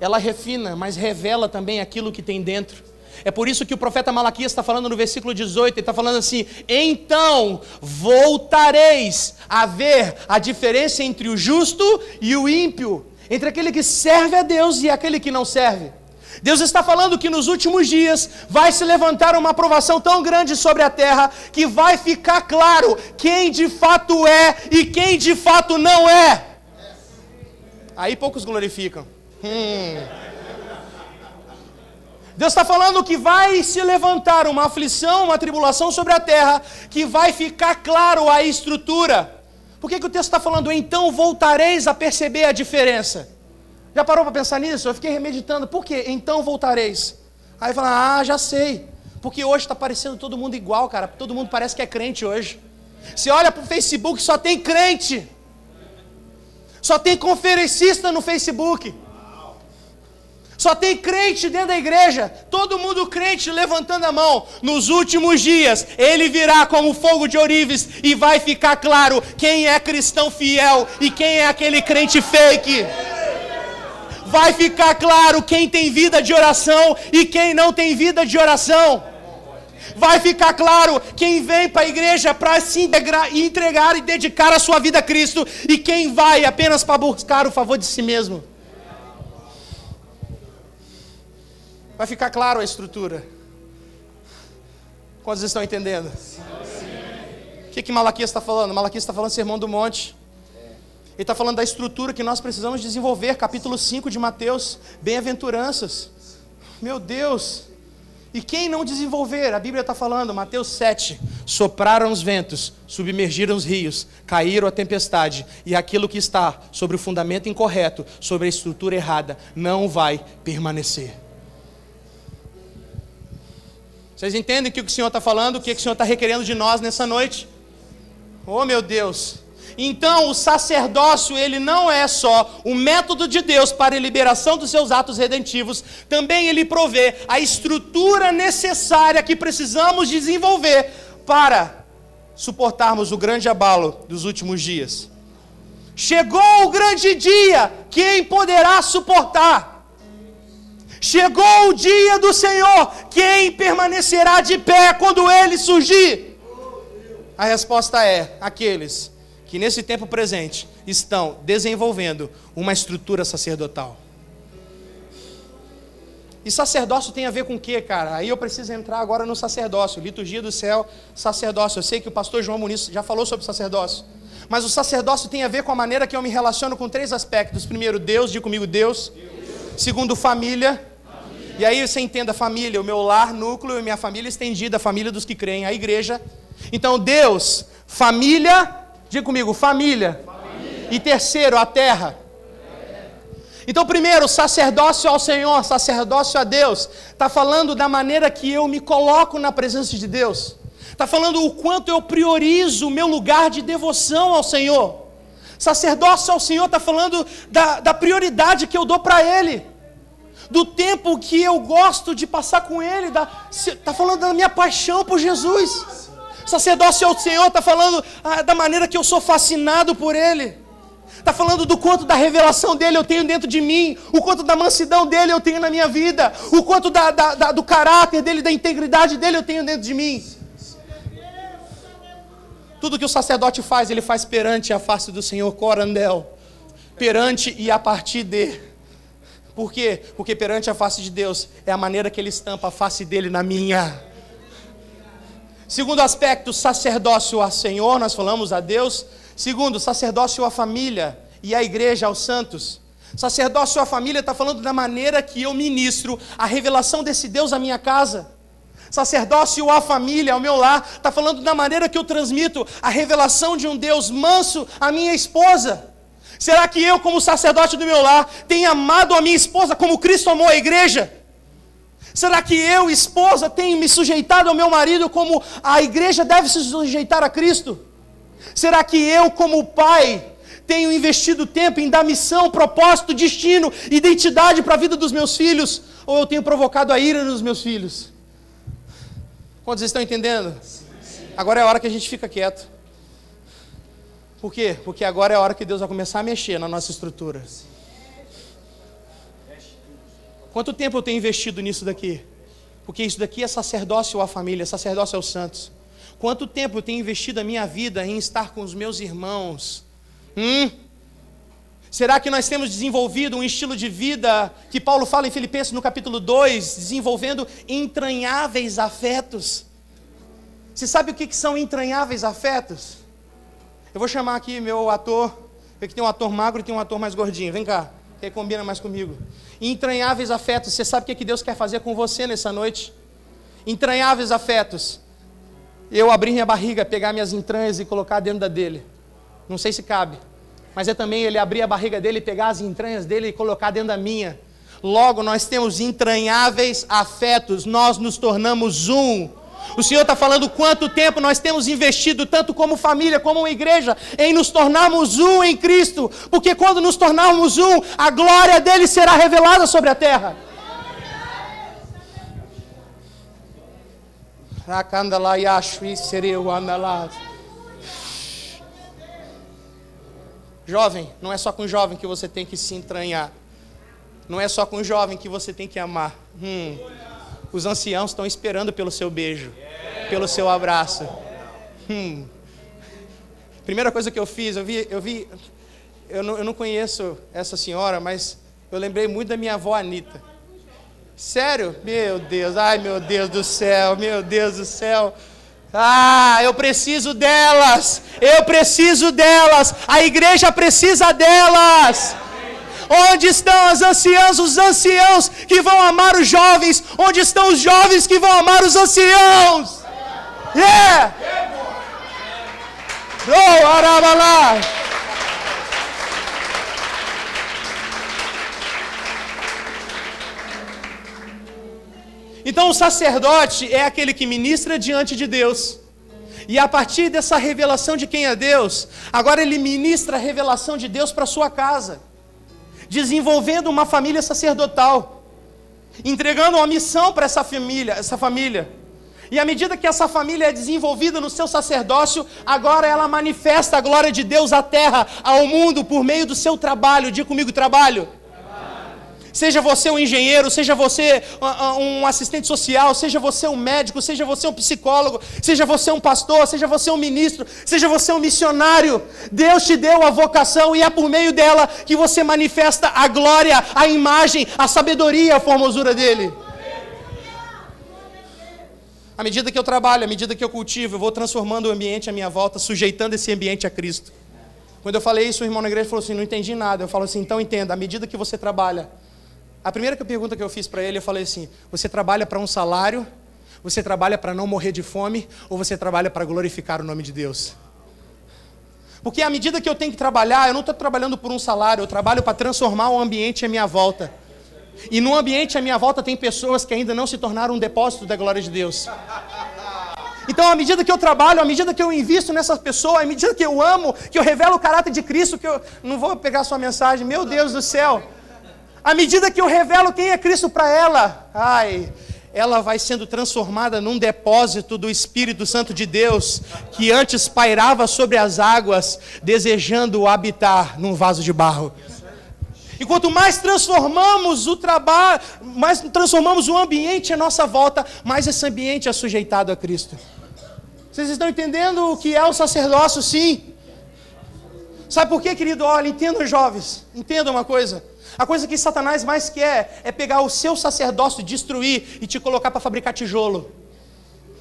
Ela refina, mas revela também aquilo que tem dentro. É por isso que o profeta Malaquias está falando no versículo 18, ele está falando assim: então voltareis a ver a diferença entre o justo e o ímpio, entre aquele que serve a Deus e aquele que não serve. Deus está falando que nos últimos dias vai se levantar uma provação tão grande sobre a terra, que vai ficar claro quem de fato é e quem de fato não é. Aí poucos glorificam. Deus está falando que vai se levantar uma aflição, uma tribulação sobre a terra, que vai ficar claro a estrutura. Por que o texto está falando, então voltareis a perceber a diferença? Já parou para pensar nisso? Eu fiquei meditando, por quê? Então voltareis. Aí fala, já sei. Porque hoje está parecendo todo mundo igual, cara. Todo mundo parece que é crente hoje. Você olha para o Facebook, só tem crente. Só tem conferencista no Facebook. Só tem crente dentro da igreja. Todo mundo crente levantando a mão. Nos últimos dias, ele virá como fogo de ourives e vai ficar claro quem é cristão fiel e quem é aquele crente fake. Vai ficar claro quem tem vida de oração e quem não tem vida de oração. Vai ficar claro quem vem para a igreja para se entregar e dedicar a sua vida a Cristo e quem vai apenas para buscar o favor de si mesmo. Vai ficar claro a estrutura. Quantos estão entendendo? O que Malaquias está falando? Malaquias está falando Sermão do Monte. Ele está falando da estrutura que nós precisamos desenvolver. Capítulo 5 de Mateus. Bem-aventuranças. Meu Deus. E quem não desenvolver? A Bíblia está falando, Mateus 7. Sopraram os ventos, submergiram os rios, caíram a tempestade. E aquilo que está sobre o fundamento incorreto, sobre a estrutura errada, não vai permanecer. Vocês entendem o que o Senhor está falando? O que o Senhor está requerendo de nós nessa noite? Oh, meu Deus. Então, o sacerdócio, ele não é só o método de Deus para a liberação dos seus atos redentivos, também ele provê a estrutura necessária que precisamos desenvolver para suportarmos o grande abalo dos últimos dias. Chegou o grande dia, quem poderá suportar? Chegou o dia do Senhor, quem permanecerá de pé quando ele surgir? A resposta é, aqueles que nesse tempo presente estão desenvolvendo uma estrutura sacerdotal. E sacerdócio tem a ver com o quê, cara? Aí eu preciso entrar agora no sacerdócio, liturgia do céu, sacerdócio. Eu sei que o pastor João Muniz já falou sobre sacerdócio, mas o sacerdócio tem a ver com a maneira que eu me relaciono com 3 aspectos. Primeiro, Deus, diga comigo, Deus. Segundo, família. E aí você entenda a família, o meu lar, núcleo, e minha família estendida, a família dos que creem, a igreja. Então Deus, família, diga comigo, família. E terceiro, a terra. Então primeiro, sacerdócio ao Senhor, sacerdócio a Deus. Está falando da maneira que eu me coloco na presença de Deus. Está falando o quanto eu priorizo o meu lugar de devoção ao Senhor. Sacerdócio ao Senhor está falando da prioridade que eu dou para Ele. Do tempo que eu gosto de passar com Ele. Está falando da minha paixão por Jesus. Sacerdócio ao Senhor está falando da maneira que eu sou fascinado por Ele. Está falando do quanto da revelação dEle eu tenho dentro de mim. O quanto da mansidão dEle eu tenho na minha vida. O quanto do caráter dEle, da integridade dEle eu tenho dentro de mim. Tudo que o sacerdote faz, ele faz perante a face do Senhor, corandel. Perante e a partir de. Por quê? Porque perante a face de Deus é a maneira que Ele estampa a face dEle na minha. Segundo aspecto, sacerdócio ao Senhor, nós falamos a Deus. Segundo, sacerdócio à família e à igreja, aos santos. Sacerdócio à família está falando da maneira que eu ministro a revelação desse Deus à minha casa. Sacerdócio à família, ao meu lar, está falando da maneira que eu transmito a revelação de um Deus manso à minha esposa. Será que eu, como sacerdote do meu lar, tenho amado a minha esposa como Cristo amou a igreja? Será que eu, esposa, tenho me sujeitado ao meu marido como a igreja deve se sujeitar a Cristo? Será que eu, como pai, tenho investido tempo em dar missão, propósito, destino, identidade para a vida dos meus filhos? Ou eu tenho provocado a ira nos meus filhos? Quantos estão entendendo? Agora é a hora que a gente fica quieto. Por quê? Porque agora é a hora que Deus vai começar a mexer na nossa estrutura. Quanto tempo eu tenho investido nisso daqui? Porque isso daqui é sacerdócio à família, sacerdócio aos santos. Quanto tempo eu tenho investido a minha vida em estar com os meus irmãos? Será que nós temos desenvolvido um estilo de vida que Paulo fala em Filipenses no capítulo 2, desenvolvendo entranháveis afetos? Você sabe o que são entranháveis afetos? Eu vou chamar aqui meu ator, porque tem um ator magro e tem um ator mais gordinho. Vem cá, que combina mais comigo. Entranháveis afetos. Você sabe o que Deus quer fazer com você nessa noite? Entranháveis afetos. Eu abrir minha barriga, pegar minhas entranhas e colocar dentro da dele. Não sei se cabe. Mas é também ele abrir a barriga dele, pegar as entranhas dele e colocar dentro da minha. Logo, nós temos entranháveis afetos. Nós nos tornamos um. O Senhor está falando quanto tempo nós temos investido, tanto como família, como igreja, em nos tornarmos um em Cristo. Porque quando nos tornarmos um, a glória dele será revelada sobre a terra. Jovem, não é só com jovem que você tem que se entranhar. Não é só com jovem que você tem que amar. Os anciãos estão esperando pelo seu beijo, pelo seu abraço. Primeira coisa que eu fiz, eu não conheço essa senhora, mas eu lembrei muito da minha avó Anita. Sério? Meu Deus, ai meu Deus do céu, meu Deus do céu. Eu preciso delas, a igreja precisa delas. Onde estão as anciãs, os anciãos que vão amar os jovens? Onde estão os jovens que vão amar os anciãos? Oh, arabalá. Então o sacerdote é aquele que ministra diante de Deus. E a partir dessa revelação de quem é Deus, agora ele ministra a revelação de Deus para a sua casa. Desenvolvendo uma família sacerdotal, entregando uma missão para essa família. E à medida que essa família é desenvolvida no seu sacerdócio, agora ela manifesta a glória de Deus à terra, ao mundo, por meio do seu trabalho. Diga comigo, trabalho. Seja você um engenheiro, seja você um assistente social, seja você um médico, seja você um psicólogo, seja você um pastor, seja você um ministro, seja você um missionário. Deus te deu a vocação e é por meio dela que você manifesta a glória, a imagem, a sabedoria, a formosura dele. À medida que eu trabalho, à medida que eu cultivo, eu vou transformando o ambiente à minha volta, sujeitando esse ambiente a Cristo. Quando eu falei isso, o irmão na igreja falou assim, não entendi nada. Eu falo assim, então entenda, à medida que você trabalha, A primeira pergunta que eu fiz para ele, eu falei assim: você trabalha para um salário, você trabalha para não morrer de fome, ou você trabalha para glorificar o nome de Deus? Porque à medida que eu tenho que trabalhar, eu não estou trabalhando por um salário, eu trabalho para transformar o ambiente à minha volta. E no ambiente à minha volta tem pessoas que ainda não se tornaram um depósito da glória de Deus. Então, à medida que eu trabalho, à medida que eu invisto nessas pessoas, à medida que eu amo, que eu revelo o caráter de Cristo, que eu não vou pegar a sua mensagem, meu Deus do céu. À medida que eu revelo quem é Cristo para ela, ela vai sendo transformada num depósito do Espírito Santo de Deus, que antes pairava sobre as águas, desejando habitar num vaso de barro. E quanto mais transformamos o trabalho, mais transformamos o ambiente à nossa volta, mais esse ambiente é sujeitado a Cristo. Vocês estão entendendo o que é o sacerdócio? Sim. Sabe por quê, querido? Olha, entendam, jovens, entendam uma coisa. A coisa que Satanás mais quer é pegar o seu sacerdócio, destruir e te colocar para fabricar tijolo.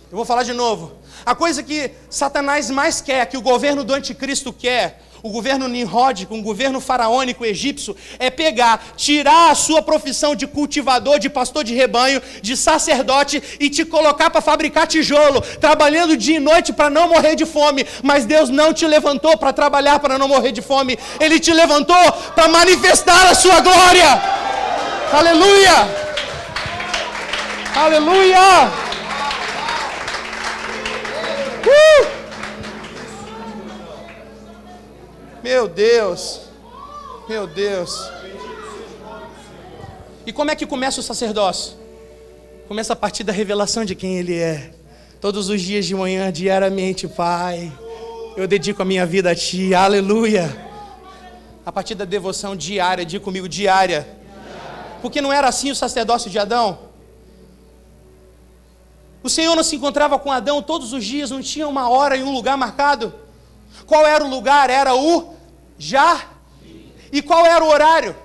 Eu vou falar de novo. A coisa que Satanás mais quer, que o governo do anticristo quer, o governo Nimrod, o governo faraônico egípcio, é pegar, tirar a sua profissão de cultivador, de pastor de rebanho, de sacerdote e te colocar para fabricar tijolo, trabalhando dia e noite para não morrer de fome. Mas Deus não te levantou para trabalhar para não morrer de fome. Ele te levantou para manifestar a sua glória. Aleluia! Aleluia! Meu Deus, meu Deus. E como é que começa o sacerdócio? Começa a partir da revelação de quem Ele é. Todos os dias de manhã, diariamente, Pai, eu dedico a minha vida a Ti, aleluia. A partir da devoção diária, diga comigo, diária. Porque não era assim o sacerdócio de Adão? O Senhor não se encontrava com Adão todos os dias, não tinha uma hora e um lugar marcado? Qual era o lugar? Era o jardim. E qual era o horário?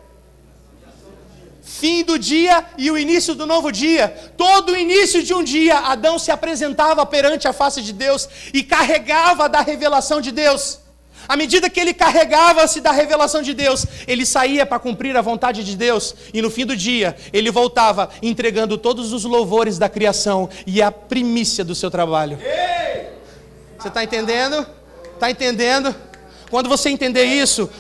Fim do dia e o início do novo dia. Todo o início de um dia, Adão se apresentava perante a face de Deus e carregava da revelação de Deus. À medida que ele carregava-se da revelação de Deus, ele saía para cumprir a vontade de Deus. E no fim do dia, ele voltava entregando todos os louvores da criação e a primícia do seu trabalho. Você está entendendo? Está entendendo? Quando você entender isso,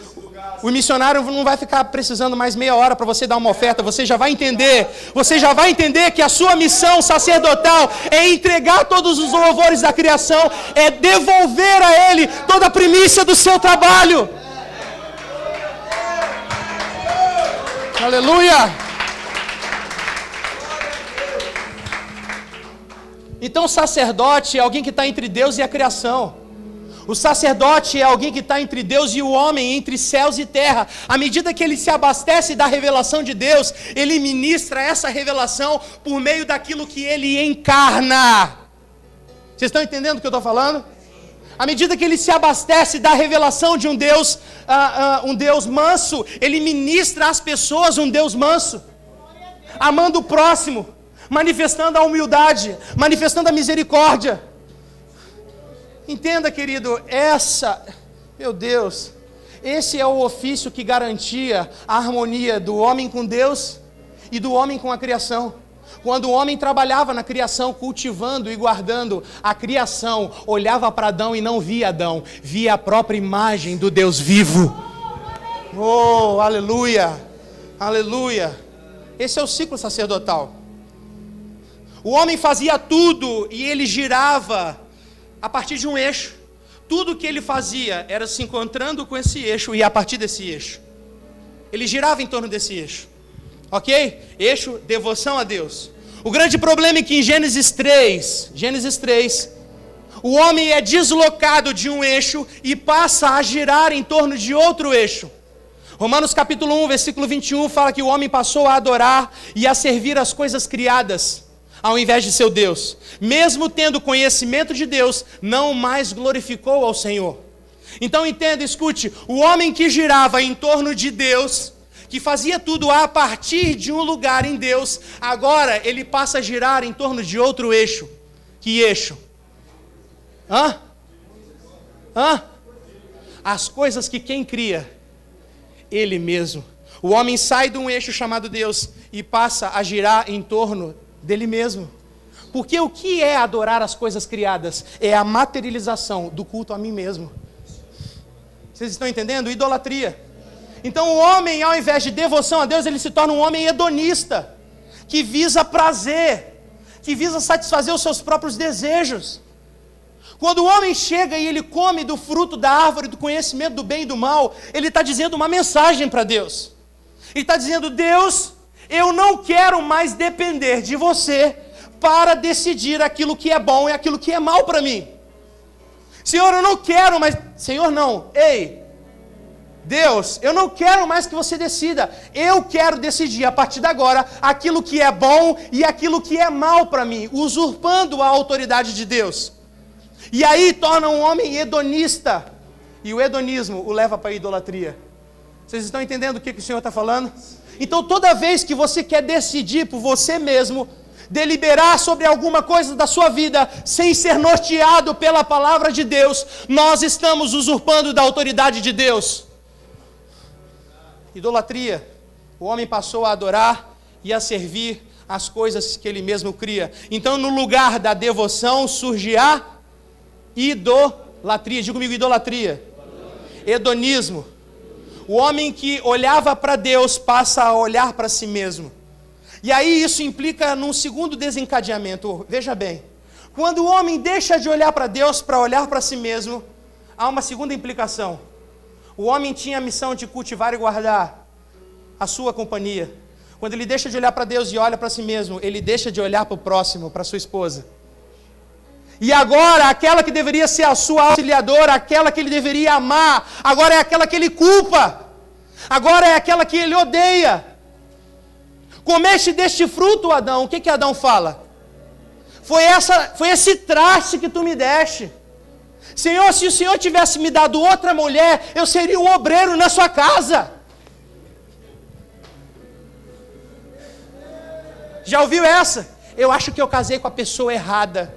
o missionário não vai ficar precisando mais meia hora para você dar uma oferta. Você já vai entender. Você já vai entender que a sua missão sacerdotal é entregar todos os louvores da criação, é devolver a Ele toda a primícia do seu trabalho. Aleluia! Então, o sacerdote é alguém que está entre Deus e a criação. O sacerdote é alguém que está entre Deus e o homem, entre céus e terra. À medida que ele se abastece da revelação de Deus, ele ministra essa revelação por meio daquilo que ele encarna. Vocês estão entendendo o que eu estou falando? À medida que ele se abastece da revelação de um Deus manso, ele ministra às pessoas um Deus manso, amando o próximo, manifestando a humildade, manifestando a misericórdia. Entenda, querido, meu Deus, esse é o ofício que garantia a harmonia do homem com Deus e do homem com a criação. Quando o homem trabalhava na criação, cultivando e guardando a criação, olhava para Adão e não via Adão, via a própria imagem do Deus vivo. Oh, aleluia, aleluia. Esse é o ciclo sacerdotal. O homem fazia tudo e ele girava a partir de um eixo. Tudo que ele fazia era se encontrando com esse eixo e a partir desse eixo. Ele girava em torno desse eixo. Ok? Eixo, devoção a Deus. O grande problema é que em Gênesis 3, o homem é deslocado de um eixo e passa a girar em torno de outro eixo. Romanos capítulo 1, versículo 21 fala que o homem passou a adorar e a servir as coisas criadas, ao invés de seu Deus. Mesmo tendo conhecimento de Deus, não mais glorificou ao Senhor. Então entenda, escute, o homem que girava em torno de Deus, que fazia tudo a partir de um lugar em Deus, agora ele passa a girar em torno de outro eixo. Que eixo? As coisas que quem cria? Ele mesmo. O homem sai de um eixo chamado Deus e passa a girar em torno dele mesmo. Porque o que é adorar as coisas criadas? É a materialização do culto a mim mesmo. Vocês estão entendendo? Idolatria. Então o homem, ao invés de devoção a Deus, ele se torna um homem hedonista, que visa prazer, que visa satisfazer os seus próprios desejos. Quando o homem chega e ele come do fruto da árvore do conhecimento do bem e do mal, ele está dizendo uma mensagem para Deus. Ele está dizendo: Deus, eu não quero mais depender de você para decidir aquilo que é bom e aquilo que é mal para mim. Senhor, eu não quero mais... Senhor, não. Ei, Deus, eu não quero mais que você decida. Eu quero decidir a partir de agora aquilo que é bom e aquilo que é mal para mim, usurpando a autoridade de Deus. E aí torna um homem hedonista. E o hedonismo o leva para a idolatria. Vocês estão entendendo o que o Senhor está falando? Então toda vez que você quer decidir por você mesmo, deliberar sobre alguma coisa da sua vida, sem ser norteado pela palavra de Deus, nós estamos usurpando da autoridade de Deus. Idolatria. O homem passou a adorar e a servir as coisas que ele mesmo cria. Então no lugar da devoção surge a idolatria. Diga comigo: idolatria. Hedonismo. O homem que olhava para Deus passa a olhar para si mesmo. E aí isso implica num segundo desencadeamento. Veja bem, quando o homem deixa de olhar para Deus para olhar para si mesmo, há uma segunda implicação. O homem tinha a missão de cultivar e guardar a sua companhia. Quando ele deixa de olhar para Deus e olha para si mesmo, ele deixa de olhar para o próximo, para sua esposa. E agora, aquela que deveria ser a sua auxiliadora, aquela que ele deveria amar, agora é aquela que ele culpa. Agora é aquela que ele odeia. Comeste deste fruto, Adão. O que Adão fala? Foi esse traste que tu me deste. Senhor, se o Senhor tivesse me dado outra mulher, eu seria um obreiro na sua casa. Já ouviu essa? Eu acho que eu casei com a pessoa errada.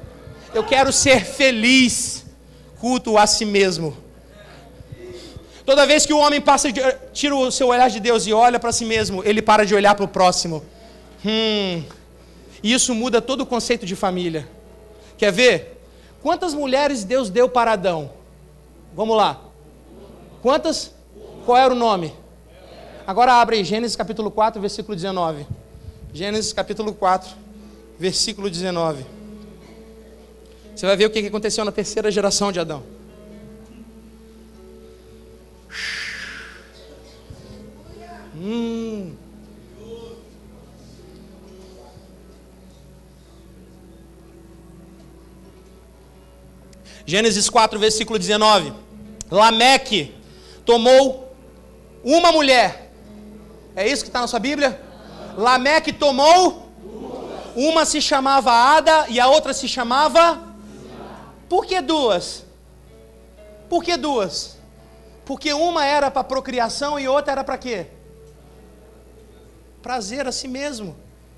Eu quero ser feliz. Culto a si mesmo. Toda vez que o homem tira o seu olhar de Deus e olha para si mesmo, ele para de olhar para o próximo. Isso muda todo o conceito de família. Quer ver? Quantas mulheres Deus deu para Adão? Vamos lá. Quantas? Qual era o nome? Agora abre aí, Gênesis capítulo 4, versículo 19. Gênesis capítulo 4, versículo 19. Você vai ver o que aconteceu na terceira geração de Adão. Gênesis 4, versículo 19. Lameque tomou uma mulher. É isso que está na sua Bíblia? Lameque tomou uma, se chamava Ada e a outra se chamava... Por que duas? Por que duas? Porque uma era para procriação e outra era para quê? Prazer a si mesmo.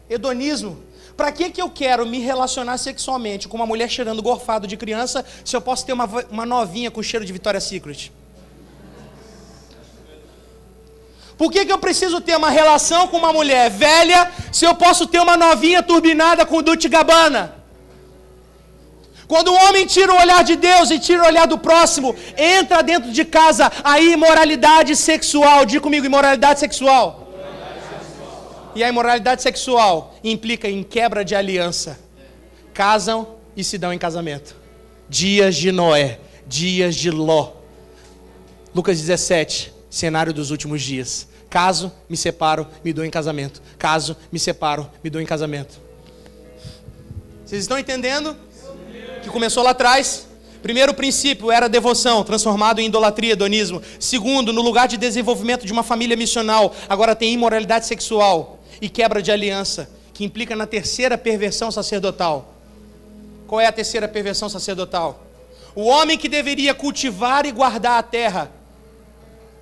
Hedonismo. Para que eu quero me relacionar sexualmente com uma mulher cheirando gorfado de criança, se eu posso ter uma novinha com cheiro de Victoria's Secret? Por que eu preciso ter uma relação com uma mulher velha, se eu posso ter uma novinha turbinada com Dolce & Gabbana? Quando o homem tira o olhar de Deus e tira o olhar do próximo, entra dentro de casa a imoralidade sexual. Diga comigo: imoralidade sexual. E a imoralidade sexual implica em quebra de aliança. Casam e se dão em casamento. Dias de Noé, dias de Ló. Lucas 17, cenário dos últimos dias. Caso, me separo, me dou em casamento. Caso, me separo, me dou em casamento. Vocês estão entendendo? Que começou lá atrás. Primeiro princípio era devoção, transformado em idolatria, hedonismo. Segundo, no lugar de desenvolvimento de uma família missional, agora tem imoralidade sexual e quebra de aliança, que implica na terceira perversão sacerdotal. Qual é a terceira perversão sacerdotal? O homem que deveria cultivar e guardar a terra,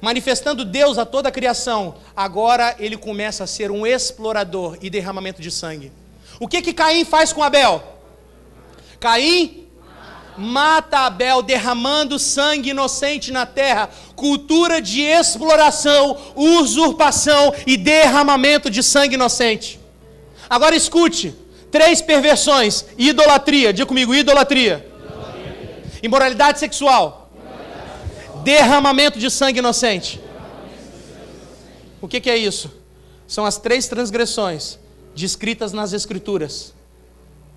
manifestando Deus a toda a criação, agora ele começa a ser um explorador e derramamento de sangue. O que Caim faz com Abel? Caim mata Abel, derramando sangue inocente na terra, cultura de exploração, usurpação e derramamento de sangue inocente. Agora escute, 3 perversões: idolatria, diga comigo, idolatria. Imoralidade sexual, derramamento de sangue inocente. O que é isso? São as 3 transgressões descritas nas Escrituras.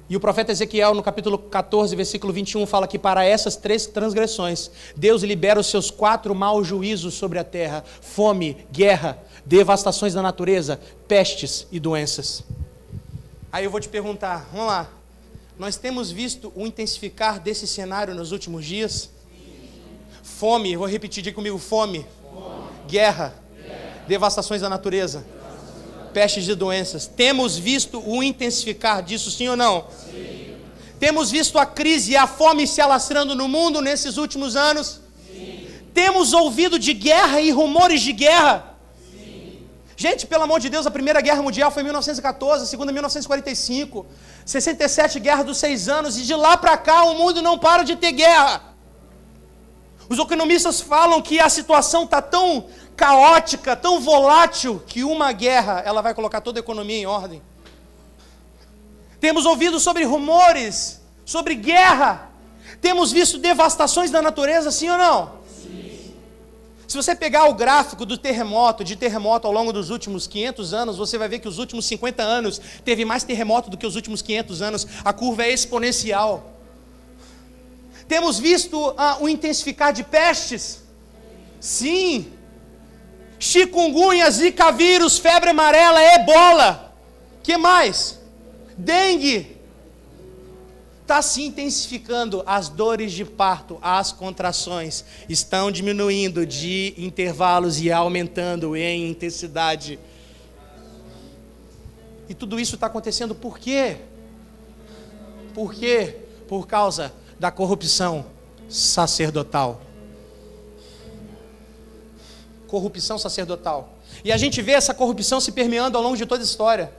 E o profeta Ezequiel, no capítulo 14, versículo 21, fala que para essas 3 transgressões, Deus libera os seus 4 maus juízos sobre a terra: fome, guerra, devastações da natureza, pestes e doenças. Aí eu vou te perguntar, vamos lá, nós temos visto o intensificar desse cenário nos últimos dias? Fome, vou repetir, diga comigo, fome. Guerra, devastações da natureza, pestes e doenças. Temos visto o intensificar disso, sim ou não? Sim. Temos visto a crise e a fome se alastrando no mundo nesses últimos anos? Sim. Temos ouvido de guerra e rumores de guerra? Sim. Gente, pelo amor de Deus, a Primeira Guerra Mundial foi em 1914, a Segunda em 1945, 67 Guerra dos 6 anos, e de lá para cá o mundo não para de ter guerra. Os economistas falam que a situação está tão caótica, tão volátil, que uma guerra ela vai colocar toda a economia em ordem. Temos ouvido sobre rumores, sobre guerra. Temos visto devastações da natureza, sim ou não? Sim. Se você pegar o gráfico de terremoto ao longo dos últimos 500 anos, você vai ver que os últimos 50 anos teve mais terremoto do que os últimos 500 anos. A curva é exponencial. Temos visto o intensificar de pestes? Sim. Chikungunya, zika vírus, febre amarela, ebola. Que mais? Dengue. Está se intensificando. As dores de parto, as contrações estão diminuindo de intervalos e aumentando em intensidade. E tudo isso está acontecendo por quê? Por quê? Por causa da corrupção sacerdotal. Corrupção sacerdotal. E a gente vê essa corrupção se permeando ao longo de toda a história.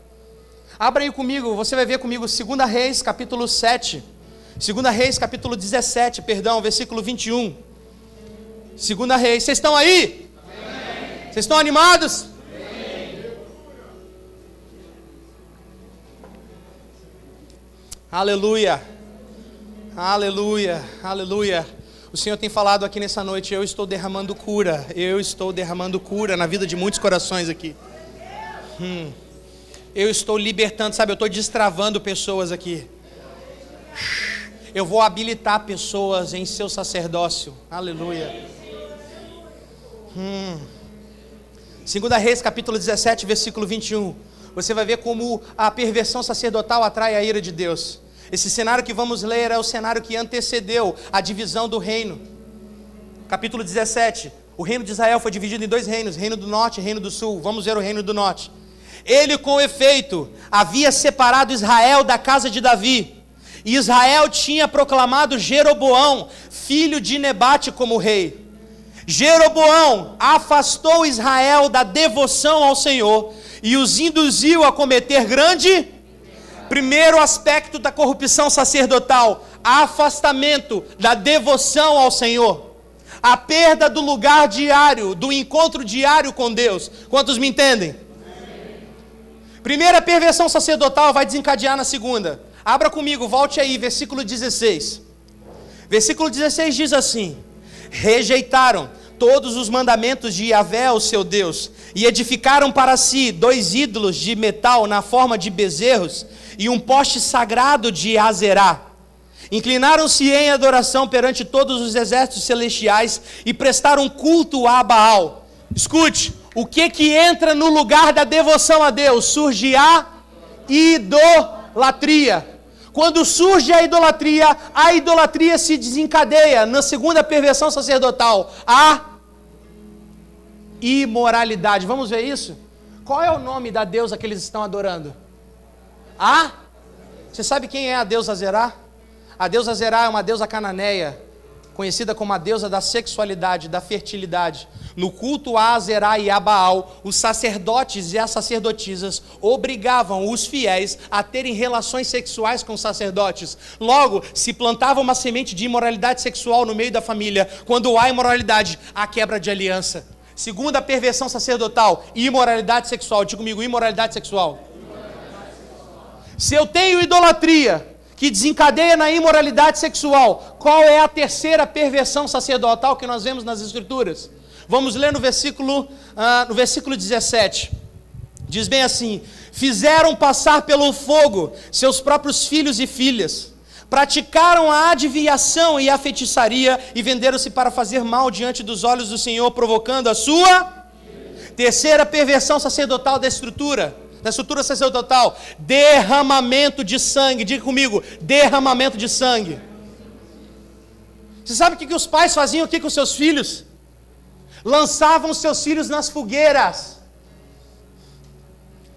Abra aí comigo, você vai ver comigo 2 Reis, capítulo 7. 2 Reis, capítulo 17, versículo 21. 2 Reis, vocês estão aí? Amém. Vocês estão animados? Amém. Aleluia. Aleluia, aleluia. O Senhor tem falado aqui nessa noite: eu estou derramando cura na vida de muitos corações aqui. Eu estou libertando, sabe, eu estou destravando pessoas aqui. Eu vou habilitar pessoas em seu sacerdócio. Aleluia. 2 Reis, capítulo 17, versículo 21. Você vai ver como a perversão sacerdotal atrai a ira de Deus. Esse cenário que vamos ler é o cenário que antecedeu a divisão do reino. Capítulo 17. O reino de Israel foi dividido em 2 reinos, reino do norte e reino do sul. Vamos ver o reino do norte. Ele, com efeito, havia separado Israel da casa de Davi. E Israel tinha proclamado Jeroboão, filho de Nebate, como rei. Jeroboão afastou Israel da devoção ao Senhor e os induziu a cometer grande... Primeiro aspecto da corrupção sacerdotal: afastamento da devoção ao Senhor, a perda do lugar diário, do encontro diário com Deus. Quantos me entendem? Primeira perversão sacerdotal vai desencadear na segunda. Abra comigo, volte aí, versículo 16. Versículo 16 diz assim: rejeitaram todos os mandamentos de Yahvé, o seu Deus, e edificaram para si 2 ídolos de metal na forma de bezerros, e um poste sagrado de Azerá. Inclinaram-se em adoração perante todos os exércitos celestiais e prestaram culto a Baal. Escute, o que entra no lugar da devoção a Deus? Surge a idolatria. Quando surge a idolatria se desencadeia na segunda perversão sacerdotal, a imoralidade. Vamos ver isso? Qual é o nome da deusa que eles estão adorando? Você sabe quem é a deusa Azerá? A deusa Azerá é uma deusa cananeia, conhecida como a deusa da sexualidade, da fertilidade. No culto a Azerá e a Baal, os sacerdotes e as sacerdotisas obrigavam os fiéis a terem relações sexuais com os sacerdotes. Logo, se plantava uma semente de imoralidade sexual no meio da família. Quando há imoralidade, há quebra de aliança. Segunda perversão sacerdotal, imoralidade sexual. Diga comigo, imoralidade sexual. Se eu tenho idolatria, que desencadeia na imoralidade sexual, qual é a terceira perversão sacerdotal que nós vemos nas Escrituras? Vamos ler no versículo 17. Diz bem assim: fizeram passar pelo fogo seus próprios filhos e filhas, praticaram a adivinhação e a feitiçaria e venderam-se para fazer mal diante dos olhos do Senhor, provocando a sua terceira perversão sacerdotal da estrutura sacerdotal, derramamento de sangue. Diga comigo, derramamento de sangue. Você sabe o que os pais faziam aqui com seus filhos? Lançavam seus filhos nas fogueiras.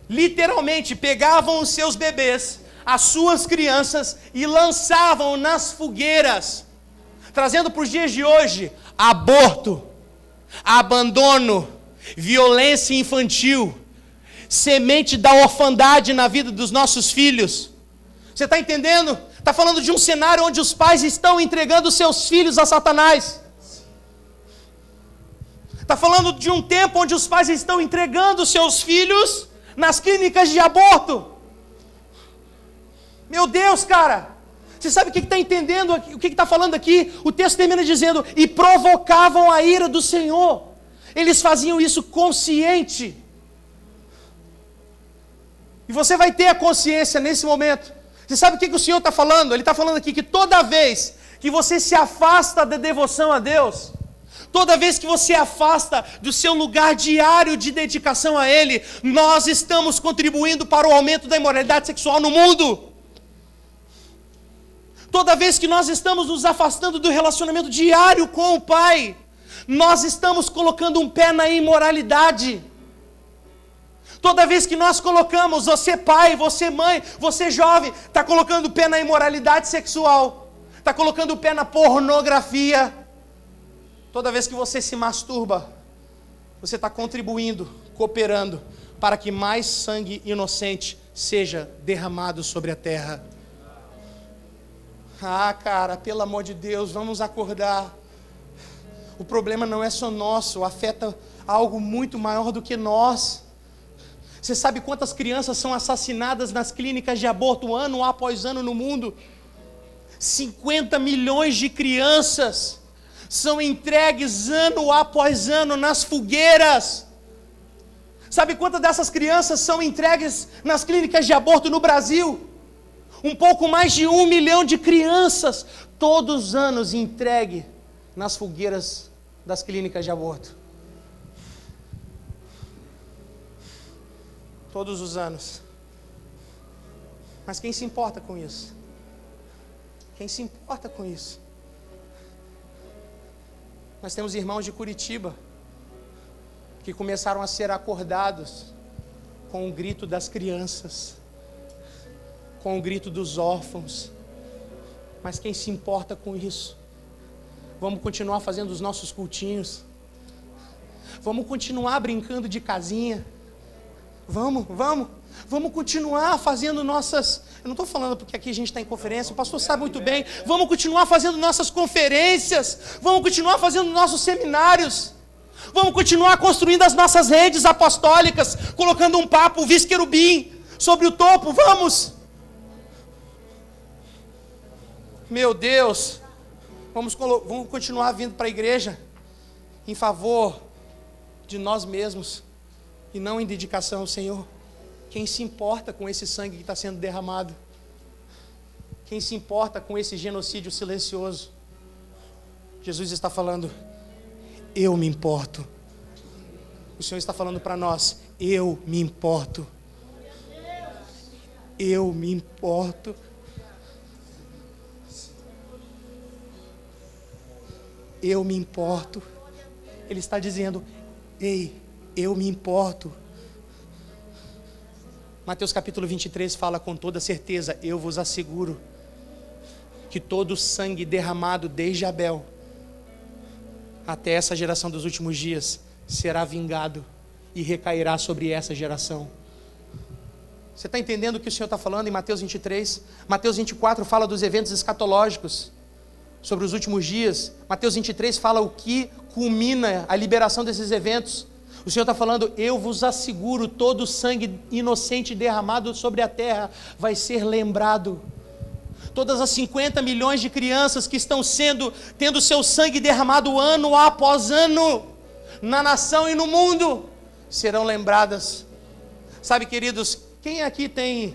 Literalmente, pegavam os seus bebês, as suas crianças, e lançavam nas fogueiras, trazendo para os dias de hoje aborto, abandono, violência infantil, semente da orfandade na vida dos nossos filhos. Você está entendendo? Está falando de um cenário onde os pais estão entregando seus filhos a Satanás. Está falando de um tempo onde os pais estão entregando seus filhos nas clínicas de aborto. Meu Deus, cara! Você sabe o que está entendendo? O que está falando aqui? O texto termina dizendo: e provocavam a ira do Senhor. Eles faziam isso consciente. E você vai ter a consciência nesse momento. Você sabe o que o Senhor está falando? Ele está falando aqui que toda vez que você se afasta da devoção a Deus, toda vez que você afasta do seu lugar diário de dedicação a Ele, nós estamos contribuindo para o aumento da imoralidade sexual no mundo. Toda vez que nós estamos nos afastando do relacionamento diário com o Pai, nós estamos colocando um pé na imoralidade. Toda vez que nós colocamos, você pai, você mãe, você jovem, está colocando o pé na imoralidade sexual, está colocando o pé na pornografia. Toda vez que você se masturba, você está contribuindo, cooperando, para que mais sangue inocente seja derramado sobre a terra. Ah, cara, pelo amor de Deus, vamos acordar. O problema não é só nosso, afeta algo muito maior do que nós. Você sabe quantas crianças são assassinadas nas clínicas de aborto ano após ano no mundo? 50 milhões de crianças são entregues ano após ano nas fogueiras. Sabe quantas dessas crianças são entregues nas clínicas de aborto no Brasil? Um pouco mais de 1 milhão de crianças, todos os anos entregue nas fogueiras das clínicas de aborto. Todos os anos. Mas quem se importa com isso? Quem se importa com isso? Nós temos irmãos de Curitiba que começaram a ser acordados com o grito das crianças, com o grito dos órfãos. Mas quem se importa com isso? Vamos continuar fazendo os nossos cultinhos. Vamos continuar brincando de casinha. Vamos continuar fazendo nossas... Eu não estou falando porque aqui a gente está em conferência, o pastor sabe muito bem. Vamos continuar fazendo nossas conferências, vamos continuar fazendo nossos seminários, vamos continuar construindo as nossas redes apostólicas, colocando um papo vice-querubim sobre o topo, vamos! Meu Deus, vamos continuar vindo para a igreja em favor de nós mesmos, e não em dedicação ao Senhor. Quem se importa com esse sangue que está sendo derramado? Quem se importa com esse genocídio silencioso? Jesus está falando, eu me importo. O Senhor está falando para nós, eu me importo. Eu me importo. Eu me importo. Ele está dizendo, ei, eu me importo. Mateus capítulo 23 fala com toda certeza, eu vos asseguro que todo o sangue derramado desde Abel até essa geração dos últimos dias, será vingado e recairá sobre essa geração. Você está entendendo o que o Senhor está falando em Mateus 23? Mateus 24 fala dos eventos escatológicos, sobre os últimos dias. Mateus 23 fala o que culmina a liberação desses eventos. O Senhor está falando: eu vos asseguro, todo o sangue inocente derramado sobre a terra vai ser lembrado. Todas as 50 milhões de crianças que estão tendo seu sangue derramado ano após ano, na nação e no mundo, serão lembradas. Sabe, queridos, quem aqui tem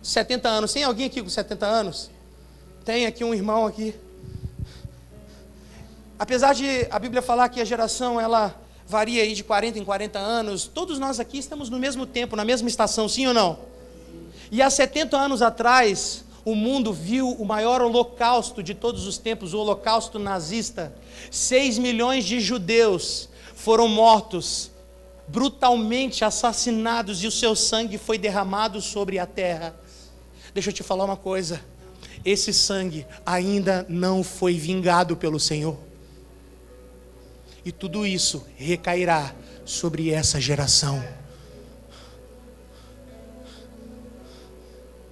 70 anos? Tem alguém aqui com 70 anos? Tem aqui um irmão aqui. Apesar de a Bíblia falar que a geração ela varia aí de 40 em 40 anos, todos nós aqui estamos no mesmo tempo, na mesma estação, sim ou não? E há 70 anos atrás, o mundo viu o maior holocausto de todos os tempos, o holocausto nazista. 6 milhões de judeus foram mortos, brutalmente assassinados, e o seu sangue foi derramado sobre a terra. Deixa eu te falar uma coisa: esse sangue ainda não foi vingado pelo Senhor, e tudo isso recairá sobre essa geração.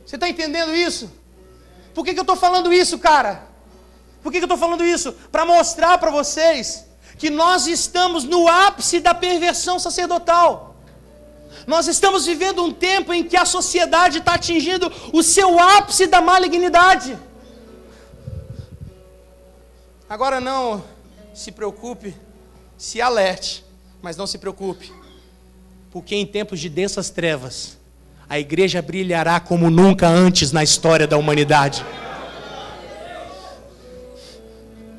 Você está entendendo isso? Por que eu estou falando isso, cara? Por que eu estou falando isso? Para mostrar para vocês que nós estamos no ápice da perversão sacerdotal. Nós estamos vivendo um tempo em que a sociedade está atingindo o seu ápice da malignidade. Agora não se preocupe, se alerte, mas não se preocupe, porque em tempos de densas trevas, a igreja brilhará como nunca antes na história da humanidade.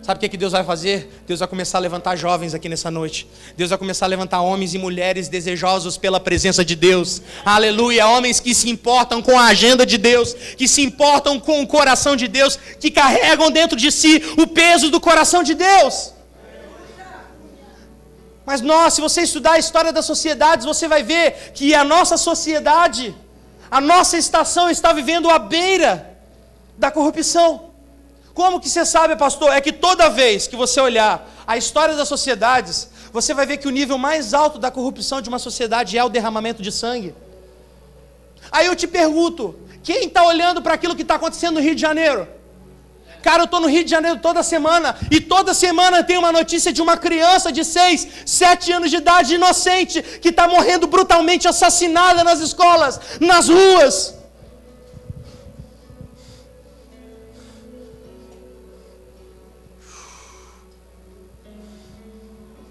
Sabe o que Deus vai fazer? Deus vai começar a levantar jovens aqui nessa noite. Deus vai começar a levantar homens e mulheres desejosos pela presença de Deus. Aleluia! Homens que se importam com a agenda de Deus, que se importam com o coração de Deus, que carregam dentro de si o peso do coração de Deus. Mas se você estudar a história das sociedades, você vai ver que a nossa sociedade, a nossa estação está vivendo à beira da corrupção. Como que você sabe, pastor? É que toda vez que você olhar a história das sociedades, você vai ver que o nível mais alto da corrupção de uma sociedade é o derramamento de sangue. Aí eu te pergunto, quem está olhando para aquilo que está acontecendo no Rio de Janeiro? Cara, eu estou no Rio de Janeiro toda semana, e toda semana tem uma notícia de uma criança de 6, 7 anos de idade, inocente, que está morrendo brutalmente assassinada nas escolas, nas ruas.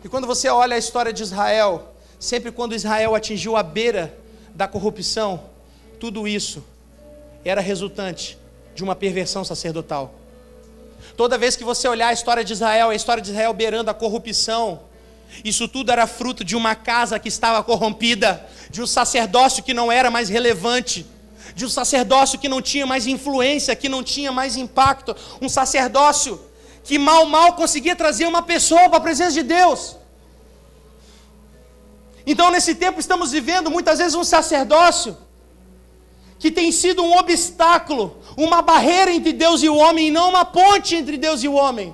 E quando você olha a história de Israel, sempre quando Israel atingiu a beira da corrupção, tudo isso era resultante de uma perversão sacerdotal. Toda vez que você olhar a história de Israel, a história de Israel beirando a corrupção, isso tudo era fruto de uma casa que estava corrompida, de um sacerdócio que não era mais relevante, de um sacerdócio que não tinha mais influência, que não tinha mais impacto, um sacerdócio que mal conseguia trazer uma pessoa para a presença de Deus. Então nesse tempo estamos vivendo muitas vezes um sacerdócio que tem sido um obstáculo, uma barreira entre Deus e o homem, e não uma ponte entre Deus e o homem.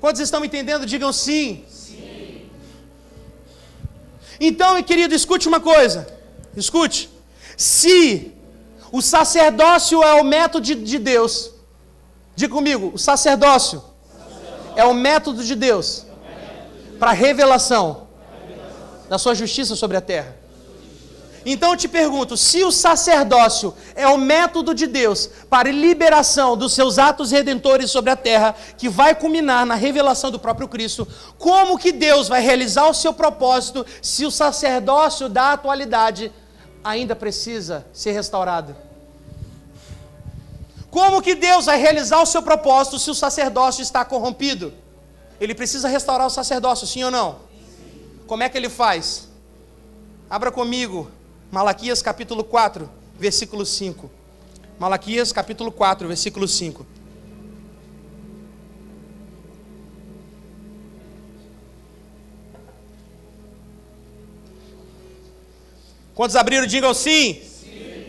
Quantos estão me entendendo? Digam sim. Sim. Então, querido, escute uma coisa. Escute. Se o sacerdócio é o método de Deus, diga comigo, o sacerdócio é o método de Deus para a revelação da sua justiça sobre a terra. Então eu te pergunto, se o sacerdócio é o método de Deus para a liberação dos seus atos redentores sobre a terra, que vai culminar na revelação do próprio Cristo, como que Deus vai realizar o seu propósito se o sacerdócio da atualidade ainda precisa ser restaurado? Como que Deus vai realizar o seu propósito se o sacerdócio está corrompido? Ele precisa restaurar o sacerdócio, sim ou não? Como é que ele faz? Abra comigo Malaquias capítulo 4, versículo 5. Malaquias capítulo 4, versículo 5. Quantos abriram, digam sim. Sim.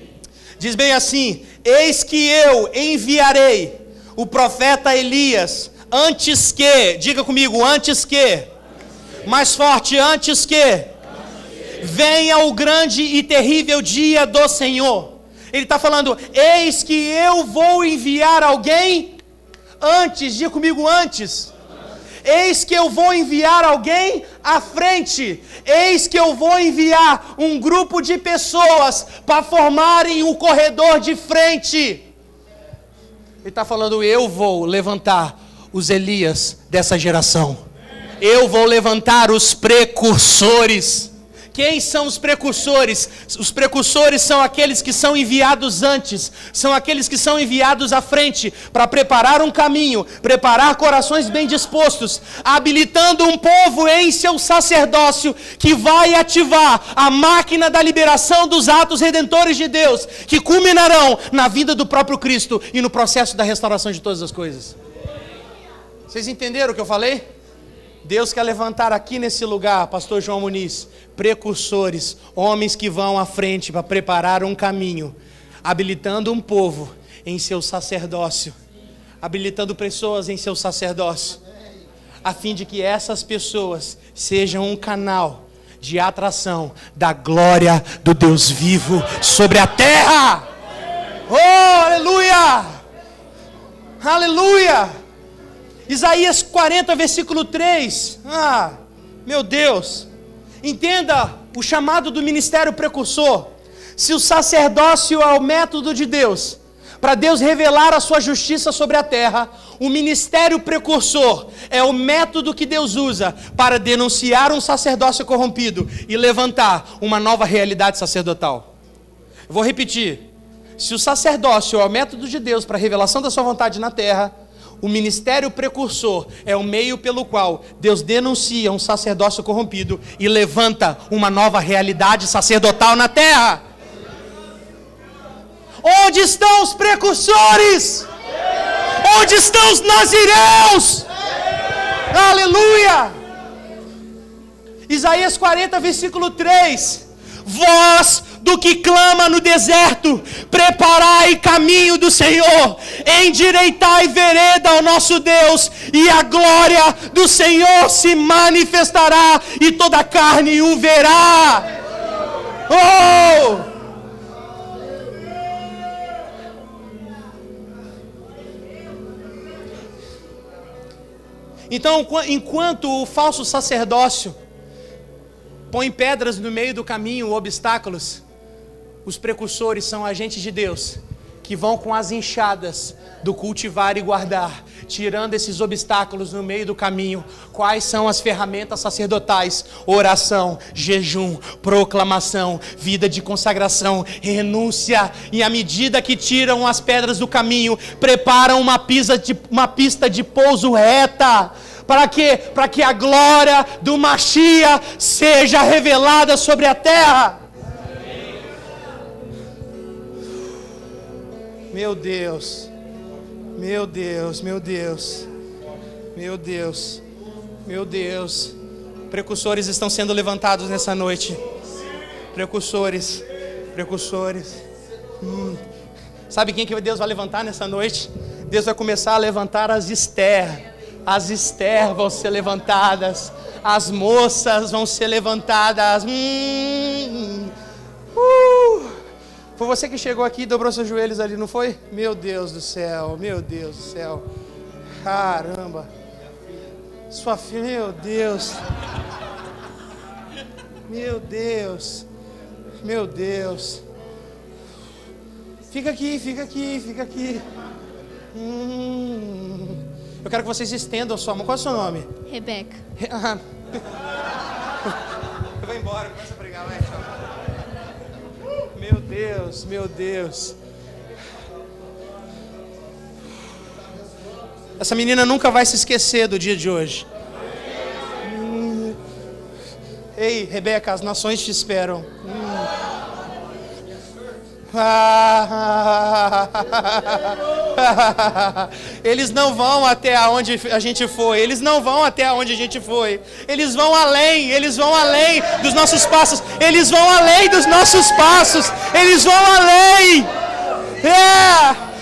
Diz bem assim: eis que eu enviarei o profeta Elias Antes que, diga comigo, antes que, mais forte, antes que venha o grande e terrível dia do Senhor. Ele está falando, eis que eu vou enviar alguém antes, diga comigo, antes. Eis que eu vou enviar alguém à frente. Eis que eu vou enviar um grupo de pessoas para formarem o corredor de frente. Ele está falando, eu vou levantar os Elias dessa geração. Eu vou levantar os precursores. Quem são os precursores? Os precursores são aqueles que são enviados antes, são aqueles que são enviados à frente, para preparar um caminho, preparar corações bem dispostos, habilitando um povo em seu sacerdócio, que vai ativar a máquina da liberação dos atos redentores de Deus, que culminarão na vida do próprio Cristo e no processo da restauração de todas as coisas. Vocês entenderam o que eu falei? Deus quer levantar aqui nesse lugar, pastor João Muniz, precursores, homens que vão à frente para preparar um caminho, habilitando um povo em seu sacerdócio, habilitando pessoas em seu sacerdócio, a fim de que essas pessoas sejam um canal de atração da glória do Deus vivo sobre a terra. Oh, aleluia! Aleluia! Isaías 40, versículo 3. Meu Deus. Entenda o chamado do ministério precursor. Se o sacerdócio é o método de Deus, para Deus revelar a sua justiça sobre a terra, o ministério precursor é o método que Deus usa para denunciar um sacerdócio corrompido e levantar uma nova realidade sacerdotal. Eu vou repetir. Se o sacerdócio é o método de Deus para a revelação da sua vontade na terra, o ministério precursor é o meio pelo qual Deus denuncia um sacerdócio corrompido e levanta uma nova realidade sacerdotal na terra. Onde estão os precursores? Onde estão os nazireus? Aleluia! Isaías 40, versículo 3. Voz do que clama no deserto, preparai caminho do Senhor, endireitai vereda ao nosso Deus, e a glória do Senhor se manifestará, e toda a carne o verá. Oh! Então, enquanto o falso sacerdócio põe pedras no meio do caminho, obstáculos, os precursores são agentes de Deus, que vão com as enxadas do cultivar e guardar, tirando esses obstáculos no meio do caminho. Quais são as ferramentas sacerdotais? Oração, jejum, proclamação, vida de consagração, renúncia. E à medida que tiram as pedras do caminho, preparam uma pista de pouso reta. Para quê? Para que a glória do Mashiach seja revelada sobre a terra. Meu Deus, meu Deus, meu Deus, meu Deus, meu Deus. Precursores estão sendo levantados nessa noite. Precursores. Sabe quem que Deus vai levantar nessa noite? Deus vai começar a levantar as Esther. As Esther vão ser levantadas. As moças vão ser levantadas. Foi você que chegou aqui e dobrou seus joelhos ali, não foi? Meu Deus do céu, meu Deus do céu. Caramba. Sua filha, meu Deus. Meu Deus. Meu Deus. Fica aqui, fica aqui, fica aqui. Eu quero que vocês estendam a sua mão. Qual é o seu nome? Rebeca. Eu vou embora, começa a pregar, vai, tchau. Meu Deus, meu Deus. Essa menina nunca vai se esquecer do dia de hoje. Ei, Rebeca, as nações te esperam. Eles não vão até onde a gente foi. Eles não vão até onde a gente foi. Eles vão além dos nossos passos. Eles vão além dos nossos passos. Eles vão além.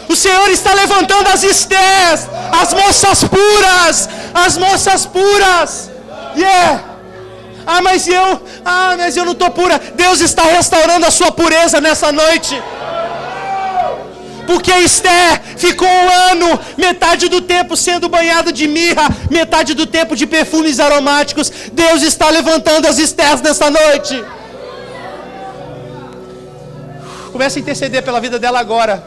O Senhor está levantando as Estés, As moças puras! As moças puras! Yeah! Mas eu não estou pura. Deus está restaurando a sua pureza nessa noite. Porque Esther ficou um ano, metade do tempo sendo banhada de mirra, metade do tempo de perfumes aromáticos. Deus está levantando as Estérs nessa noite. Comece a interceder pela vida dela agora.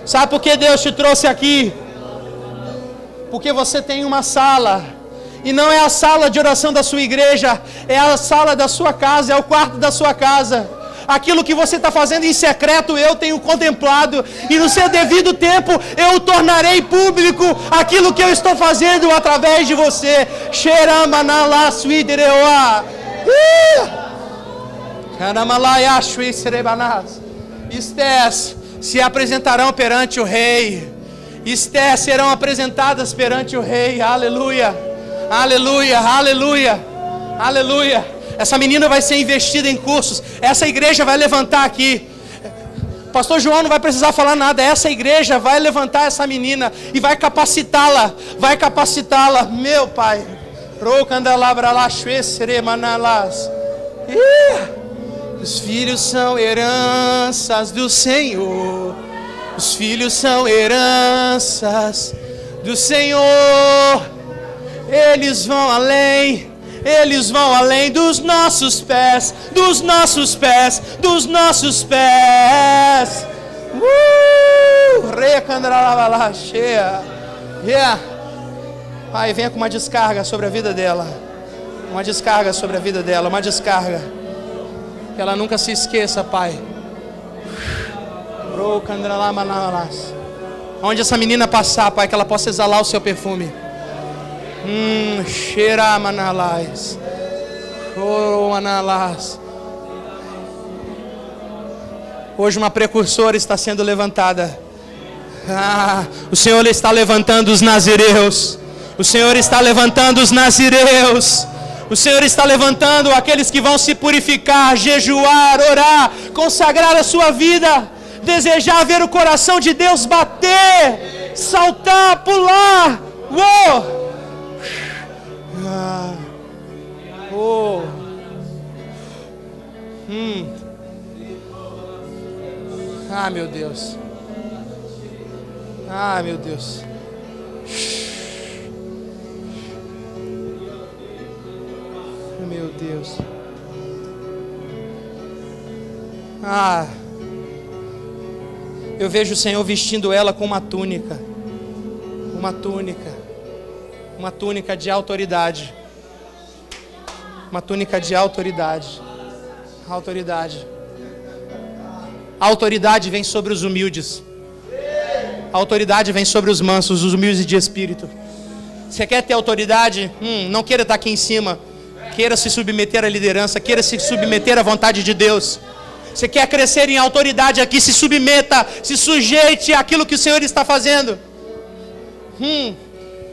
Sabe por que Deus te trouxe aqui? Porque você tem uma sala, e não é a sala de oração da sua igreja, é a sala da sua casa, é o quarto da sua casa. Aquilo que você está fazendo em secreto, eu tenho contemplado, e no seu devido tempo, eu tornarei público aquilo que eu estou fazendo através de você. Estés se apresentarão perante o rei. Esté serão apresentadas perante o rei. Aleluia, aleluia, aleluia, aleluia. Essa menina vai ser investida em cursos. Essa igreja vai levantar aqui. Pastor João não vai precisar falar nada. Essa igreja vai levantar essa menina e vai capacitá-la. Vai capacitá-la. Meu Pai. Os filhos são heranças do Senhor. Os filhos são heranças do Senhor. Eles vão além dos nossos pés, dos nossos pés, dos nossos pés. Pai, venha com uma descarga sobre a vida dela. Uma descarga sobre a vida dela, uma descarga. Que ela nunca se esqueça, Pai. Onde essa menina passar, Pai, que ela possa exalar o seu perfume. Cheira manalás. Hoje uma precursora está sendo levantada. O Senhor está levantando os nazireus. O Senhor está levantando os nazireus. O Senhor está levantando aqueles que vão se purificar, jejuar, orar, consagrar a sua vida, desejar ver o coração de Deus bater, saltar, pular. Uou! Meu Deus. Meu Deus. Meu Deus. Eu vejo o Senhor vestindo ela com uma túnica. Uma túnica. Uma túnica de autoridade. Uma túnica de autoridade. Autoridade. A autoridade vem sobre os humildes. A autoridade vem sobre os mansos, os humildes de espírito. Você quer ter autoridade? Não queira estar aqui em cima. Queira se submeter à liderança. Queira se submeter à vontade de Deus. Você quer crescer em autoridade aqui? Se submeta, se sujeite àquilo que o Senhor está fazendo.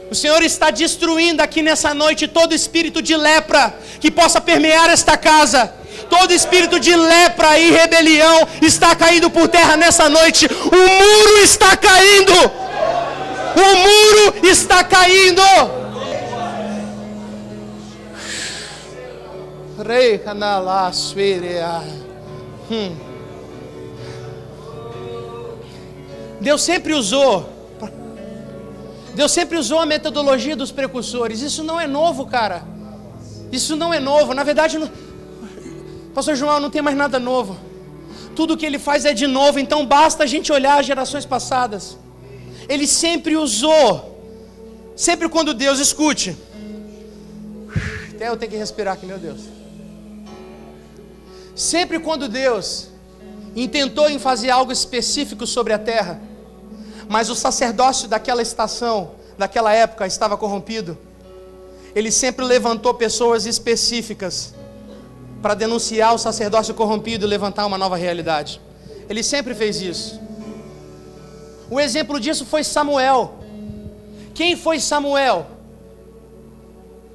O Senhor está destruindo aqui nessa noite todo espírito de lepra que possa permear esta casa. Todo espírito de lepra e rebelião está caindo por terra nessa noite. O muro está caindo. O muro está caindo. Rei canala suerea. Deus sempre usou a metodologia dos precursores. Isso não é novo, cara. Isso não é novo. Na verdade, Pastor João, não tem mais nada novo. Tudo que ele faz é de novo. Então basta a gente olhar as gerações passadas. Ele sempre usou. Sempre quando Deus, escute. Até eu tenho que respirar aqui, meu Deus. Sempre quando Deus intentou em fazer algo específico sobre a terra, mas o sacerdócio daquela estação, daquela época, estava corrompido, Ele sempre levantou pessoas específicas para denunciar o sacerdócio corrompido e levantar uma nova realidade. Ele sempre fez isso. O exemplo disso foi Samuel. Quem foi Samuel?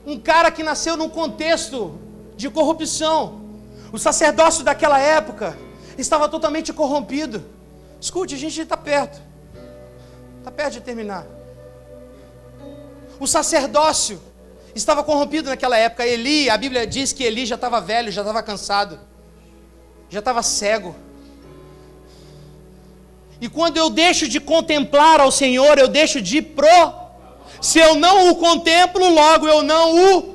um cara que nasceu num contexto de corrupção. O sacerdócio daquela época estava totalmente corrompido. Escute, a gente está perto de terminar. O sacerdócio estava corrompido naquela época. Eli, a Bíblia diz que Eli já estava velho, já estava cansado, já estava cego. E quando eu deixo de contemplar ao Senhor, eu deixo de se eu não o contemplo, logo eu não o...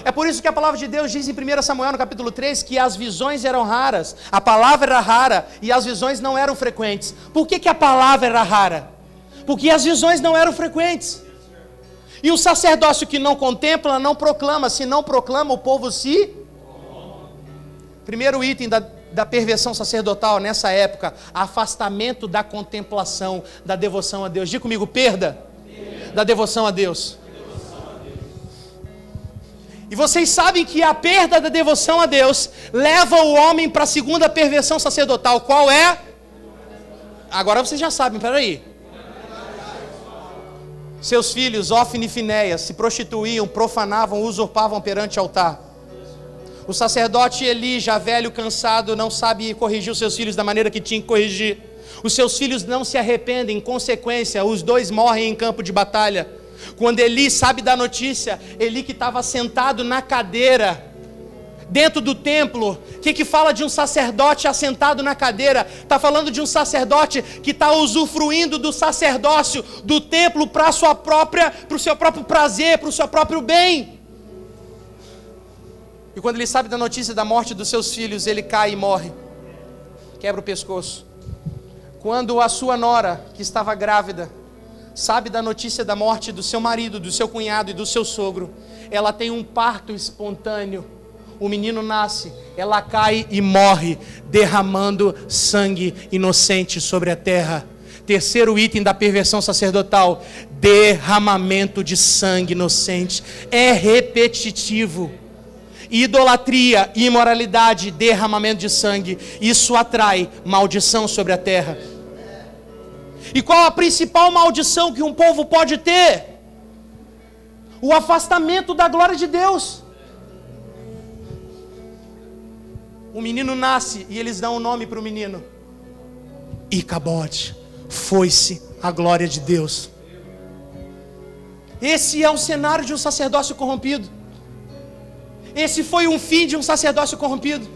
É por isso que a palavra de Deus diz em 1 Samuel, no capítulo 3, que as visões eram raras, a palavra era rara e as visões não eram frequentes. Por que a palavra era rara? Porque as visões não eram frequentes. E o sacerdócio que não contempla, não proclama. Se não proclama, o povo se... Primeiro item da perversão sacerdotal nessa época, afastamento da contemplação, da devoção a Deus. Diga comigo, perda da devoção a Deus. E vocês sabem que a perda da devoção a Deus leva o homem para a segunda perversão sacerdotal. Qual é? Agora vocês já sabem, peraí. Seus filhos, Ófine e Finéias, se prostituíam, profanavam, usurpavam perante o altar. O sacerdote Eli, já velho, cansado, não sabe corrigir os seus filhos da maneira que tinha que corrigir. Os seus filhos não se arrependem, em consequência, os dois morrem em campo de batalha. Quando Eli sabe da notícia, Eli que estava sentado na cadeira, dentro do templo, que fala de um sacerdote assentado na cadeira? Está falando de um sacerdote que está usufruindo do sacerdócio, do templo para o seu próprio prazer, para o seu próprio bem. E quando ele sabe da notícia da morte dos seus filhos, ele cai e morre, quebra o pescoço. Quando a sua nora, que estava grávida, sabe da notícia da morte do seu marido, do seu cunhado e do seu sogro, ela tem um parto espontâneo, o menino nasce, ela cai e morre, derramando sangue inocente sobre a terra. Terceiro item da perversão sacerdotal, derramamento de sangue inocente. É repetitivo. Idolatria, imoralidade, derramamento de sangue, isso atrai maldição sobre a terra. E qual a principal maldição que um povo pode ter? O afastamento da glória de Deus. O menino nasce e eles dão um nome para o menino: Icabode, foi-se a glória de Deus. Esse é o cenário de um sacerdócio corrompido. Esse foi um fim de um sacerdócio corrompido.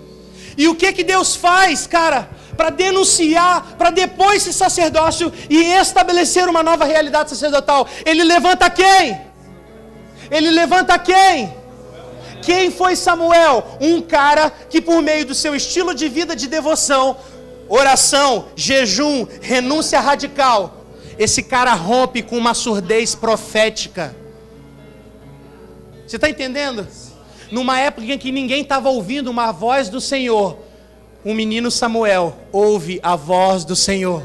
E o que Deus faz, cara, para denunciar, para depor esse sacerdócio e estabelecer uma nova realidade sacerdotal? Ele levanta quem? Ele levanta quem? Quem foi Samuel? Um cara que, por meio do seu estilo de vida de devoção, oração, jejum, renúncia radical, esse cara rompe com uma surdez profética. Você está entendendo? Numa época em que ninguém estava ouvindo uma voz do Senhor, o menino Samuel ouve a voz do Senhor.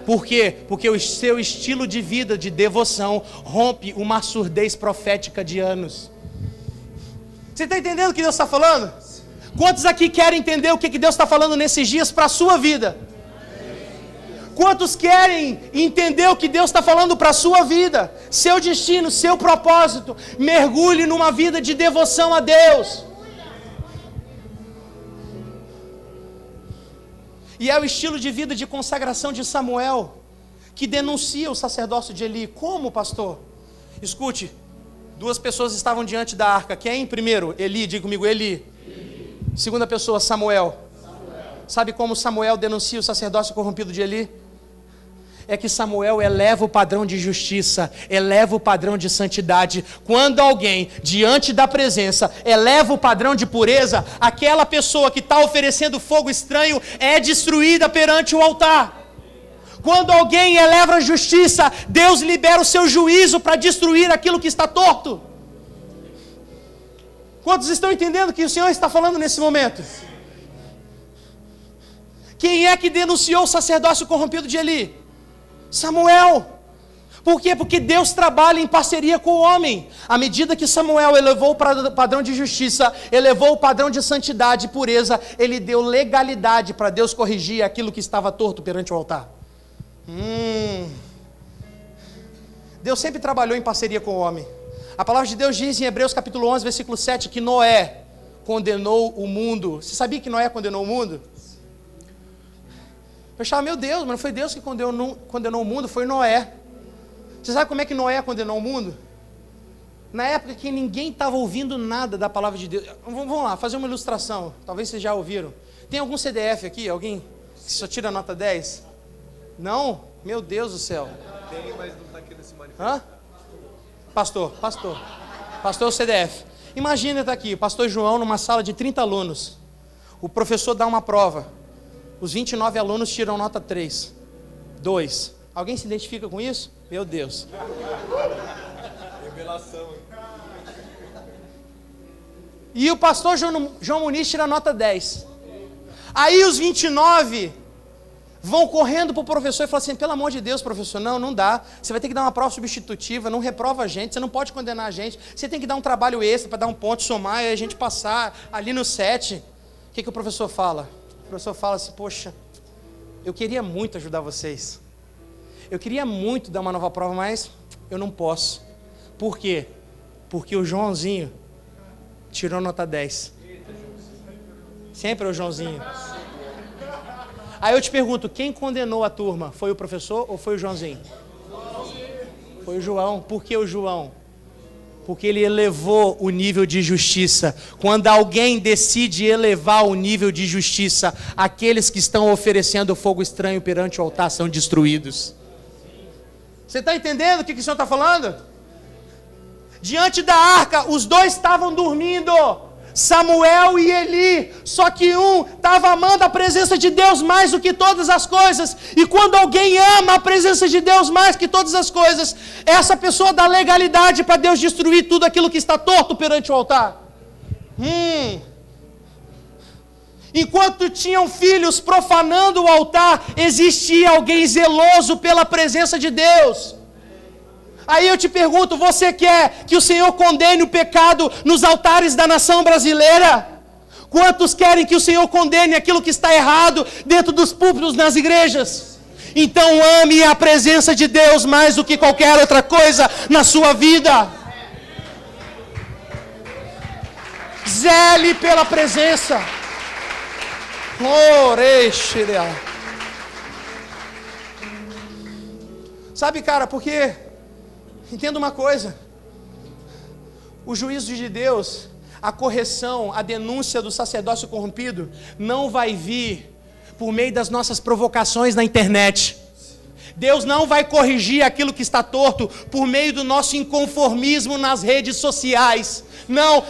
Por quê? Porque o seu estilo de vida de devoção rompe uma surdez profética de anos. Você está entendendo o que Deus está falando? Quantos aqui querem entender o que Deus está falando nesses dias para a sua vida? Quantos querem entender o que Deus está falando para a sua vida? Seu destino, seu propósito. Mergulhe numa vida de devoção a Deus. E é o estilo de vida de consagração de Samuel que denuncia o sacerdócio de Eli. Como, pastor? Escute, duas pessoas estavam diante da arca. Quem? Primeiro, Eli, diga comigo, Eli. Segunda pessoa, Samuel. Sabe como Samuel denuncia o sacerdócio corrompido de Eli? É que Samuel eleva o padrão de justiça, eleva o padrão de santidade. Quando alguém, diante da presença, eleva o padrão de pureza, aquela pessoa que está oferecendo fogo estranho é destruída perante o altar. Quando alguém eleva a justiça, Deus libera o seu juízo para destruir aquilo que está torto. Quantos estão entendendo o que o Senhor está falando nesse momento? Quem é que denunciou o sacerdócio corrompido de Eli? Samuel. Por quê? Porque Deus trabalha em parceria com o homem. À medida que Samuel elevou o padrão de justiça, elevou o padrão de santidade e pureza, ele deu legalidade para Deus corrigir aquilo que estava torto perante o altar. Deus sempre trabalhou em parceria com o homem. A palavra de Deus diz em Hebreus capítulo 11, versículo 7, que Noé condenou o mundo. Você sabia que Noé condenou o mundo? Eu achava, meu Deus, mas não foi Deus que condenou o mundo, foi Noé. Você sabe como é que Noé condenou o mundo? Na época que ninguém estava ouvindo nada da palavra de Deus. Vamos lá, fazer uma ilustração. Talvez vocês já ouviram. Tem algum CDF aqui? Alguém que só tira nota 10? Não? Meu Deus do céu. Tem, mas não está aqui nesse manifesto. Hã? Pastor é o CDF. Imagina estar aqui, o pastor João numa sala de 30 alunos. O professor dá uma prova. Os 29 alunos tiram nota 3. 2. Alguém se identifica com isso? Meu Deus. Revelação. E o pastor João Muniz tira nota 10. Aí os 29 vão correndo para o professor e falam assim, pelo amor de Deus, professor, não dá. Você vai ter que dar uma prova substitutiva, não reprova a gente, você não pode condenar a gente. Você tem que dar um trabalho extra para dar um ponto, somar e a gente passar ali no 7. O que o professor fala? O professor fala assim, poxa, eu queria muito ajudar vocês. Eu queria muito dar uma nova prova, mas eu não posso. Por quê? Porque o Joãozinho tirou nota 10. Sempre é o Joãozinho. Aí eu te pergunto, quem condenou a turma? Foi o professor ou foi o Joãozinho? Foi o João. Por que o João? Porque ele elevou o nível de justiça. Quando alguém decide elevar o nível de justiça, aqueles que estão oferecendo fogo estranho perante o altar são destruídos. Você está entendendo o que o Senhor está falando? Diante da arca, os dois estavam dormindo, Samuel e Eli, só que um estava amando a presença de Deus mais do que todas as coisas, e quando alguém ama a presença de Deus mais que todas as coisas, essa pessoa dá legalidade para Deus destruir tudo aquilo que está torto perante o altar. Enquanto tinham filhos profanando o altar, existia alguém zeloso pela presença de Deus. Aí eu te pergunto, você quer que o Senhor condene o pecado nos altares da nação brasileira? Quantos querem que o Senhor condene aquilo que está errado dentro dos púlpitos nas igrejas? Então ame a presença de Deus mais do que qualquer outra coisa na sua vida. Zele pela presença. Sabe, cara, porque entenda uma coisa, o juízo de Deus, a correção, a denúncia do sacerdócio corrompido não vai vir por meio das nossas provocações na internet. Deus não vai corrigir aquilo que está torto por meio do nosso inconformismo nas redes sociais.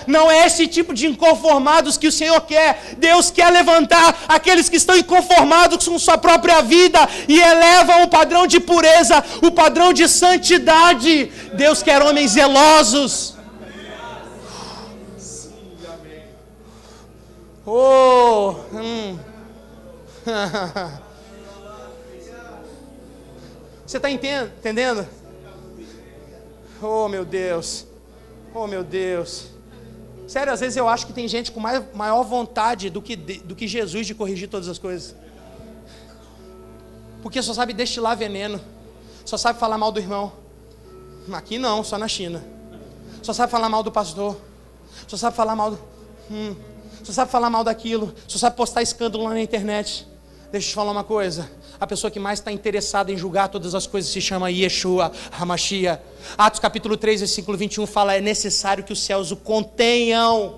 Não é esse tipo de inconformados que o Senhor quer. Deus quer levantar aqueles que estão inconformados com sua própria vida e elevam o padrão de pureza, o padrão de santidade. Deus quer homens zelosos. Você está entendendo? Oh, meu Deus. Oh, meu Deus. Sério, às vezes eu acho que tem gente com maior vontade do que Jesus de corrigir todas as coisas. Porque só sabe destilar veneno. Só sabe falar mal do irmão. Aqui não, só na China. Só sabe falar mal do pastor. Só sabe falar mal do... Só sabe falar mal daquilo. Só sabe postar escândalo lá na internet. Deixa eu te falar uma coisa. A pessoa que mais está interessada em julgar todas as coisas se chama Yeshua HaMashiach. Atos capítulo 3, versículo 21 fala, é necessário que os céus o contenham.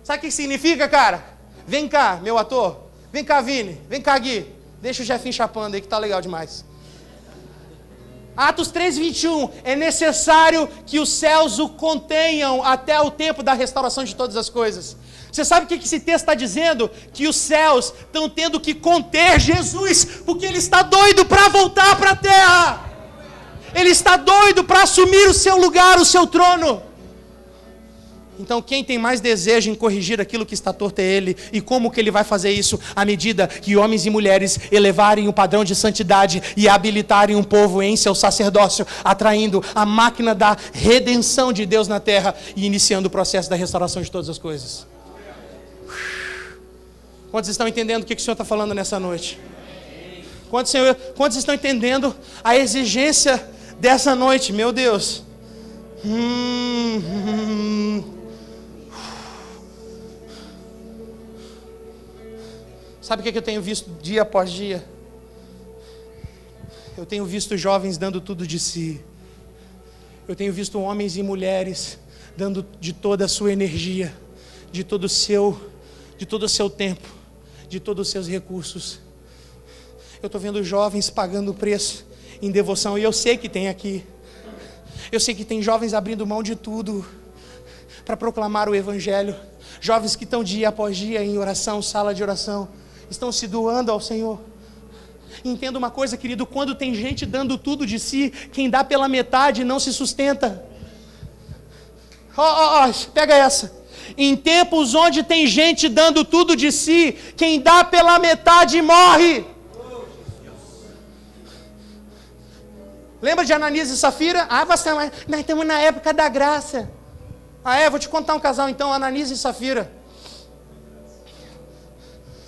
Sabe o que significa, cara? Vem cá, meu ator. Vem cá, Vini. Vem cá, Gui. Deixa o Jefinho chapando aí que tá legal demais. Atos 3, 21. É necessário que os céus o contenham até o tempo da restauração de todas as coisas. Você sabe o que esse texto está dizendo? Que os céus estão tendo que conter Jesus, porque ele está doido para voltar para a terra. Ele está doido para assumir o seu lugar, o seu trono. Então quem tem mais desejo em corrigir aquilo que está torto é ele. E como que ele vai fazer isso? À medida que homens e mulheres elevarem o padrão de santidade e habilitarem um povo em seu sacerdócio, atraindo a máquina da redenção de Deus na terra e iniciando o processo da restauração de todas as coisas. Quantos estão entendendo o que o Senhor está falando nessa noite? Quantos estão entendendo a exigência dessa noite? Meu Deus. Sabe o que eu tenho visto dia após dia? Eu tenho visto jovens dando tudo de si. Eu tenho visto homens e mulheres dando de toda a sua energia, de todo o seu tempo, de todos os seus recursos. Eu estou vendo jovens pagando o preço em devoção, e eu sei que tem aqui. Eu sei que tem jovens abrindo mão de tudo para proclamar o Evangelho. Jovens que estão dia após dia em oração, sala de oração, estão se doando ao Senhor. Entenda uma coisa, querido, quando tem gente dando tudo de si, quem dá pela metade não se sustenta. Pega essa. Em tempos onde tem gente dando tudo de si, quem dá pela metade morre. Lembra de Ananias e Safira? Pastor, mas nós estamos na época da graça. Vou te contar um casal então, Ananias e Safira.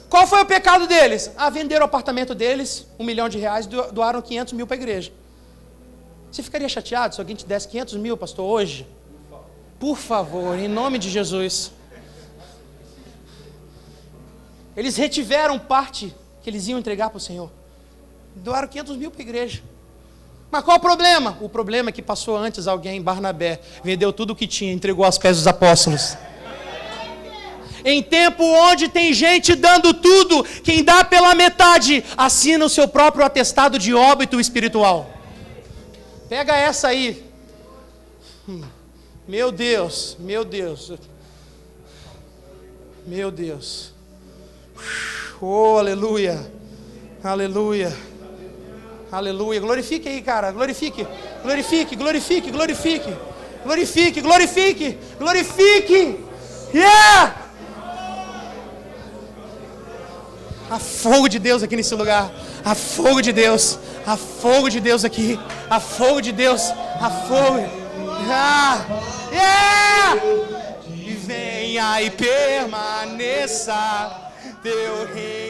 Qual foi o pecado deles? Venderam o apartamento deles, R$1 milhão, doaram 500 mil para a igreja. Você ficaria chateado se alguém te desse 500 mil, pastor, hoje? Por favor, em nome de Jesus. Eles retiveram parte que eles iam entregar para o Senhor. Doaram 500 mil para a igreja. Mas qual o problema? O problema é que passou antes alguém, Barnabé, vendeu tudo o que tinha, entregou aos pés dos apóstolos. Em tempo onde tem gente dando tudo, quem dá pela metade, assina o seu próprio atestado de óbito espiritual. Pega essa aí. Meu Deus, meu Deus. Meu Deus. Oh, aleluia. Aleluia. Aleluia. Glorifique aí, cara. Glorifique. Glorifique, glorifique, glorifique. Glorifique, glorifique. Glorifique. Yeah! Há fogo de Deus aqui nesse lugar. Há fogo de Deus. Há fogo de Deus aqui. Há fogo de Deus. Há fogo. E venha e permaneça teu reino.